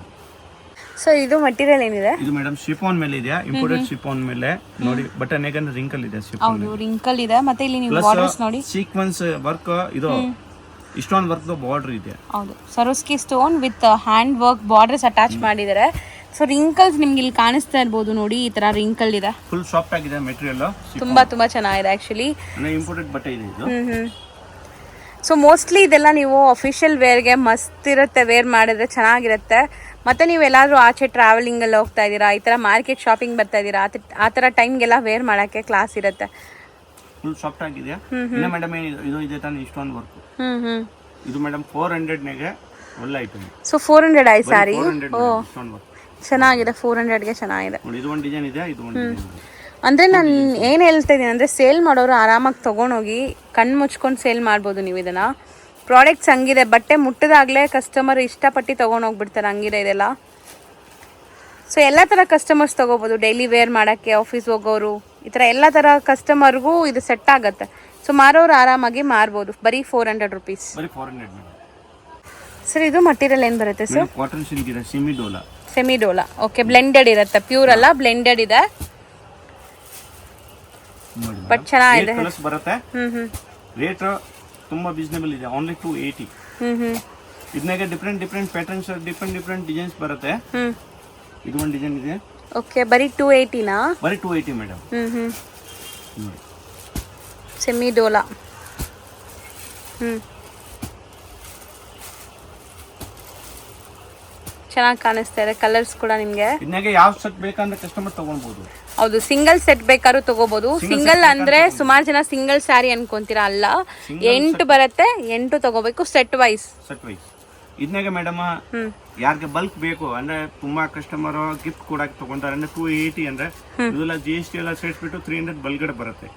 ಸೊ ಇದು ಮಟೀರಿಯಲ್ ಏನಿದೆ? ಇದು ಮೇಡಮ್ ಶಿಫಾನ್ ಮೇಲೆ ಇದೆ. ಇಂಪೋರ್ಟೆಡ್ ಶಿಫಾನ್ ಮೇಲೆ ನೋಡಿ. ಬಟನ್ ಹೇಗಂದ್ರೆ ರಿಂಕಲ್ ಇದೆ. ಶಿಫಾನ್ ಹೌದು, ರಿಂಕಲ್ ಇದೆ. ಮತ್ತೆ ಇಲ್ಲಿ ನೀವು ಬಾರ್ಡರ್ಸ್ ನೋಡಿ, ಸೀಕ್ವೆನ್ಸ್ ವರ್ಕ್. ಇದು ಇಷ್ಟೊಂದು ವರ್ಕ್ ಬಾರ್ಡರ್ ಇದೆ. ಹೌದು, ಸರೋಸ್ಕಿ stone with hand work borders attach ಮಾಡಿದ್ದಾರೆ. ಸೊ ರಿಂಕಲ್ಸ್ ನಿಮ್ಗೆ ಇಲ್ಲಿ ಕಾಣಿಸ್ತಾ ಇರ್ಬೋದು ನೋಡಿ, ಈ ತರ ರಿಂಕಲ್ ಇದೆ. ಫುಲ್ ಸಾಫ್ಟ್ ಆಗಿದೆ ಮೆಟೀರಿಯಲ್. ತುಂಬಾ ಚೆನ್ನಾಗಿದೆ ಆಕ್ಚುಲಿ. ಇಂಪೋರ್ಟೆಡ್ ಬಟ್ಟೆ ಇದೆ ಇದು. ಸೊ ಮೋಸ್ಟ್ಲಿ ಇದೆಲ್ಲ ನೀವು ಅಫಿಷಿಯಲ್ ವೇರ್ಗೆ ಮಸ್ತ್ ಇರುತ್ತೆ. ವೇರ್ ಮಾಡಿದ್ರೆ ಚೆನ್ನಾಗಿರುತ್ತೆ. ಮತ್ತೆ ನೀವು ಎಲ್ಲಾದ್ರೂ ಆಚೆ ಟ್ರಾವೆಲಿಂಗ್ ಅಲ್ಲಿ ಹೋಗ್ತಾ ಇದ್ದೀರಾ, ಈ ತರ ಮಾರ್ಕೆಟ್ ಶಾಪಿಂಗ್ ಬರ್ತಾ ಇದ್ದೀರಾ, ಆ ತರ ಟೈಮ್ಗೆಲ್ಲ ವೇರ್ ಮಾಡಕ್ಕೆ ಕ್ಲಾಸ್ ಇರುತ್ತೆ. ಫುಲ್ ಸಾಫ್ಟ್ ಆಗಿದೆ. ಇನ್ನ ಮೇಡಮ್ ಇದು ಇದೆ ತಾನೆ ಇಷ್ಟೊಂದು ವರ್ಕ್. ಇದು ಮೇಡಮ್ 400 ನೆಗೆ ಒಳ್ಳೆ ಐಟಮ್. ಸೊ 400 ಐ ಸಾರಿ. ಓ ಇಷ್ಟೊಂದು ವರ್ಕ್ ಚೆನ್ನಾಗಿದೆ. 400ಗೆ ಚೆನ್ನಾಗಿದೆ. ನೋಡಿ, ಇದು ಒಂದು ಡಿಸೈನ್ ಇದೆ. ಇದು ಒಂದು ಡಿಸೈನ್ ಇದೆ. ಅಂದರೆ ನಾನು ಏನು ಹೇಳ್ತಾ ಇದ್ದೀನಿ ಅಂದರೆ, ಸೇಲ್ ಮಾಡೋರು ಆರಾಮಾಗಿ ತೊಗೊಂಡೋಗಿ ಕಣ್ಣು ಮುಚ್ಕೊಂಡು ಸೇಲ್ ಮಾಡ್ಬೋದು ನೀವು ಇದನ್ನು. ಪ್ರಾಡಕ್ಟ್ಸ್ ಹಂಗಿದೆ. ಬಟ್ಟೆ ಮುಟ್ಟಿದಾಗಲೇ ಕಸ್ಟಮರ್ ಇಷ್ಟಪಟ್ಟು ತೊಗೊಂಡೋಗ್ಬಿಡ್ತಾರೆ, ಹಂಗಿದೆ ಇದೆಲ್ಲ. ಸೊ ಎಲ್ಲ ಥರ ಕಸ್ಟಮರ್ಸ್ ತೊಗೋಬೋದು. ಡೈಲಿ ವೇರ್ ಮಾಡೋಕ್ಕೆ, ಆಫೀಸ್ ಹೋಗೋರು, ಈ ಥರ ಎಲ್ಲ ಥರ ಕಸ್ಟಮರ್ಗೂ ಇದು ಸೆಟ್ ಆಗುತ್ತೆ. ಸೊ ಮಾರೋರು ಆರಾಮಾಗಿ ಮಾರ್ಬೋದು. ಬರೀ 400 ರುಪೀಸ್. ಬರೀ 400 ಸರ್ ಇದು ಮಟೀರಿಯಲ್ ಏನು ಬರುತ್ತೆ ಸರ್? ಕಾಟನ್ ಸಿಲ್ಕ್ ಇದೆ. ಸೆಮಿಡೋಲಾ. ಸೆಮಿಡೋಲಾ, ಓಕೆ. ಬ್ಲೆಂಡೆಡ್ ಇರುತ್ತೆ, ಪ್ಯೂರ್ ಅಲ್ಲ, ಬ್ಲೆಂಡೆಡ್ ಇದೆ. ಬಟ್ ಚೆನ್ನಾಗಿದೆ. ಬರುತ್ತೆ. ರೇಟ್ ತುಂಬಾ ರೀಸನೇಬಲ್ ಇದೆ. ಓನ್ಲಿ 280. ಇದನ್ನಾಗೆ ಡಿಫ್ರೆಂಟ್ ಪ್ಯಾಟರ್ನ್ಸ್, ಡಿಫ್ರೆಂಟ್ ಡಿಸೈನ್ಸ್ ಬರುತ್ತೆ. ಇದು ಒಂದು ಡಿಸೈನ್ ಇದೆ. ಓಕೆ, ಬರೀ 280 ನಾ? ಬರೀ 280 ಮೇಡಮ್. ಸೆಮಿಡೋಲಾ. ಚೆನ್ನಾಗಿ ಕಾಣಿಸ್ತಾ ಇದೆ. ಕಲರ್ಸ್ ಕೂಡ ನಿಮಗೆ ಇದನ್ನಾಗೆ ಯಾವ ಸೆಟ್ ಬೇಕಂದ್ರೆ ಕಸ್ಟಮರ್ ತಗೊಳ್ಬಹುದು. ಹೌದು, ಸಿಂಗಲ್ ಸೆಟ್ ಬೇಕಾದ್ರೂ ತಗೋಬಹುದು. ಸಿಂಗಲ್ ಅಂದ್ರೆ ಸುಮಾರು ಜನ ಸಿಂಗಲ್ ಸ್ಯಾರಿ ಅನ್ಕೊಂತೀರಾ, ಅಲ್ಲ. 8 ಬರುತ್ತೆ, 8 ತಗೋಬೇಕು ಸೆಟ್ ವೈಸ್. ಇದನ್ನಾಗೆ ಮೇಡಮ್ ಯಾರಿಗೆ ಬಲ್ಕ್ ಬೇಕು ಅಂದ್ರೆ ತುಂಬಾ ಕಸ್ಟಮರ್ ಗಿಫ್ಟ್ ಕೊಡಕ್ಕೆ ತಗೊಂತಾರೆ ಅಂದ್ರೆ 280 ಅಂದ್ರೆ ಇದೆಲ್ಲ GST ಎಲ್ಲ ಸೇರಿಸ್ಬಿಟ್ಟು 300 ಬಲ್ಗಡೆ ಬರುತ್ತೆ.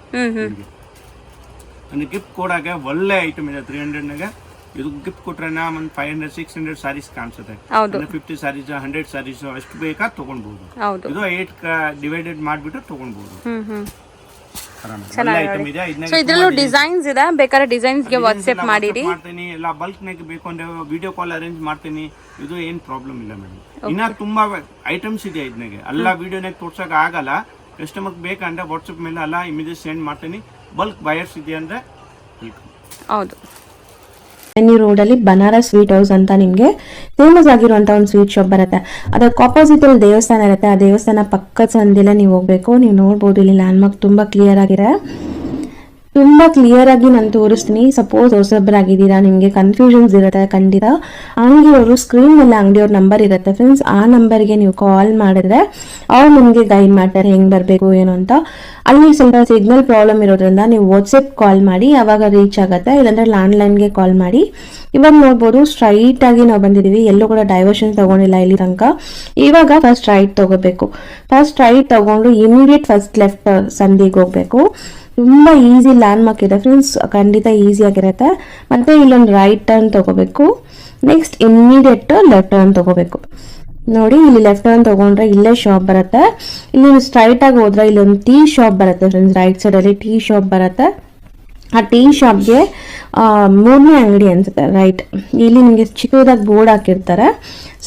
ಅಂದ್ರೆ ಗಿಫ್ಟ್ ಕೊಡಾಗೆ ಒಳ್ಳೆ ಐಟಮ್ ಇದೆ. 300 ನಾಗ ಇದು ಗಿಫ್ಟ್ ಕೊಟ್ರೆ ಒಂದು 500-600 ಸ್ಯಾರೀಸ್ ಕಾಣಿಸುತ್ತೆ. 50 ಸ್ಯಾರೀಸ್, 100 ಸ್ಯಾರೀಸ್ ಎಷ್ಟು ಬೇಕಾ ತಗೊಳ್ಬಹುದು. ಇದು 8 ಡಿವೈಡೆಡ್ ಮಾಡಿಬಿಟ್ಟು ತಗೊಳ್ಬಹುದು. ಇದ್ರಲ್ಲೂ ಡಿಸೈನ್ಸ್ ಇದೆ. ಬೇಕಾದ್ರೆ ಡಿಸೈನ್ಸ್ ಗೆ ವಾಟ್ಸ್ಆಪ್ ಮಾಡಿರಿ. ಮಾಡ್ತೀನಿ. ಎಲ್ಲ ಬಲ್ಕ್ ನಾಗ ಬೇಕು ಅಂದ್ರೆ ವಿಡಿಯೋ ಕಾಲ್ ಅರೇಂಜ್ ಮಾಡ್ತೀನಿ. ಇದು ಏನ್ ಪ್ರಾಬ್ಲಮ್ ಇಲ್ಲ ಮೇಡಮ್. ಇನ್ನ ತುಂಬಾ ಐಟಮ್ಸ್ ಇದೆ ಇದನ್ನಾಗೆ. ಎಲ್ಲ ವಿಡಿಯೋನಾಗ ತೋರ್ಸಕ್ ಆಗಲ್ಲ. ಕಸ್ಟಮರ್ ಬೇಕಂದ್ರೆ ವಾಟ್ಸ್ಆಪ್ ಮೇಲೆ ಎಲ್ಲ ಇಮಿಡಿಯೇಟ್ ಸೆಂಡ್ ಮಾಡ್ತೀನಿ. ಬಲ್ಕ್ ಬಯರ್ಸ್ ಇದೆ ಅಂದ್ರೆ ಹೌದು. ರೋಡಲ್ಲಿ ಬನಾರಸ್ ಸ್ವೀಟ್ ಹೌಸ್ ಅಂತ ನಿಮಗೆ ಫೇಮಸ್ ಆಗಿರುವಂಥ ಒಂದು ಸ್ವೀಟ್ ಶಾಪ್ ಬರುತ್ತೆ. ಅದಕ್ಕೆ ಆಪೋಸಿಟ್ ಅಲ್ಲಿ ದೇವಸ್ಥಾನ ಇರುತ್ತೆ. ಆ ದೇವಸ್ಥಾನ ಪಕ್ಕದ ಸಂದಿಲ್ಲ ನೀವು ಹೋಗ್ಬೇಕು. ನೀವು ನೋಡ್ಬೋದು ಇಲ್ಲಿ ಲ್ಯಾಂಡ್ಮಾರ್ಕ್ ತುಂಬ ಕ್ಲಿಯರ್ ಆಗಿ ನಾನು ತೋರಿಸ್ತೀನಿ. ಸಪೋಸ್ ಹೊಸಬ್ರಾಗಿದ್ದೀರಾ, ನಿಮಗೆ ಕನ್ಫ್ಯೂಷನ್ಸ್ ಇರುತ್ತೆ ಖಂಡಿತ. ಅಂಗಡಿಯವರು ಸ್ಕ್ರೀನ್ ಮೇಲೆ ಅಂಗಡಿಯವ್ರ ನಂಬರ್ ಇರುತ್ತೆ ಫ್ರೆಂಡ್ಸ್. ಆ ನಂಬರ್ಗೆ ನೀವು ಕಾಲ್ ಮಾಡಿದ್ರೆ ಅವ್ರು ನಿಮಗೆ ಗೈಡ್ ಮಾಡ್ತಾರೆ ಹೆಂಗೆ ಬರಬೇಕು ಏನು ಅಂತ. ಅಲ್ಲಿ ಸ್ವಲ್ಪ ಸಿಗ್ನಲ್ ಪ್ರಾಬ್ಲಮ್ ಇರೋದ್ರಿಂದ ನೀವು ವಾಟ್ಸಪ್ ಕಾಲ್ ಮಾಡಿ, ಆವಾಗ ರೀಚ್ ಆಗುತ್ತೆ. ಇಲ್ಲಾಂದ್ರೆ ಲ್ಯಾಂಡ್ಲೈನ್ಗೆ ಕಾಲ್ ಮಾಡಿ. ಇವಾಗ ನೋಡ್ಬೋದು ಸ್ಟ್ರೈಟ್ ಆಗಿ ನಾವು ಬಂದಿದ್ದೀವಿ. ಎಲ್ಲೂ ಕೂಡ ಡೈವರ್ಷನ್ ತಗೊಂಡಿಲ್ಲ ಇಲ್ಲಿ ತನಕ. ಇವಾಗ ಫಸ್ಟ್ ರೈಟ್ ತಗೋಬೇಕು. ಫಸ್ಟ್ ರೈಟ್ ತಗೊಂಡು ಇಮಿಡಿಯೇಟ್ ಫಸ್ಟ್ ಲೆಫ್ಟ್ ಸಂದಿಗೆ ಹೋಗ್ಬೇಕು. ತುಂಬ ಈಸಿ ಲ್ಯಾಂಡ್ಮಾರ್ಕ್ ಇದೆ ಫ್ರೆಂಡ್ಸ್, ಖಂಡಿತ ಈಸಿಯಾಗಿರುತ್ತೆ. ಮತ್ತೆ ಇಲ್ಲೊಂದು ರೈಟ್ ಟರ್ನ್ ತಗೋಬೇಕು. ನೆಕ್ಸ್ಟ್ ಇಮಿಡಿಯೇಟ್ ಲೆಫ್ಟ್ ಟರ್ನ್ ತಗೋಬೇಕು. ನೋಡಿ, ಇಲ್ಲಿ ಲೆಫ್ಟ್ ಟರ್ನ್ ತಗೊಂಡ್ರೆ ಇಲ್ಲೇ ಶಾಪ್ ಬರುತ್ತೆ. ಇಲ್ಲಿ ಸ್ಟ್ರೈಟ್ ಆಗಿ ಹೋದ್ರೆ ಇಲ್ಲೊಂದು ಟೀ ಶಾಪ್ ಬರುತ್ತೆ ಫ್ರೆಂಡ್ಸ್. ರೈಟ್ ಸೈಡ್ ಅಲ್ಲಿ ಟೀ ಶಾಪ್ ಬರುತ್ತೆ. ಆ ಟೀ ಶಾಪ್ಗೆ 3ನೇ ಅಂಗಡಿ ಅನ್ಸುತ್ತೆ. ರೈಟ್, ಇಲ್ಲಿ ನಿಮಗೆ ಚಿಕ್ಕದಾಗಿ ಬೋರ್ಡ್ ಹಾಕಿರ್ತಾರೆ.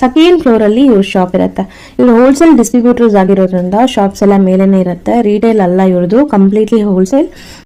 ಸೆಕೆಂಡ್ ಫ್ಲೋರ್ ಅಲ್ಲಿ ಇವ್ರ ಶಾಪ್ ಇರುತ್ತೆ. ಇವ್ರು ಹೋಲ್ಸೇಲ್ ಡಿಸ್ಟ್ರಿಬ್ಯೂಟರ್ಸ್ ಆಗಿರೋದ್ರಿಂದ ಶಾಪ್ಸ್ ಎಲ್ಲ ಮೇಲೇನೆ ಇರುತ್ತೆ. ರಿಟೇಲ್ ಅಲ್ಲ ಇವ್ರದ್ದು, ಕಂಪ್ಲೀಟ್ಲಿ ಹೋಲ್ಸೇಲ್.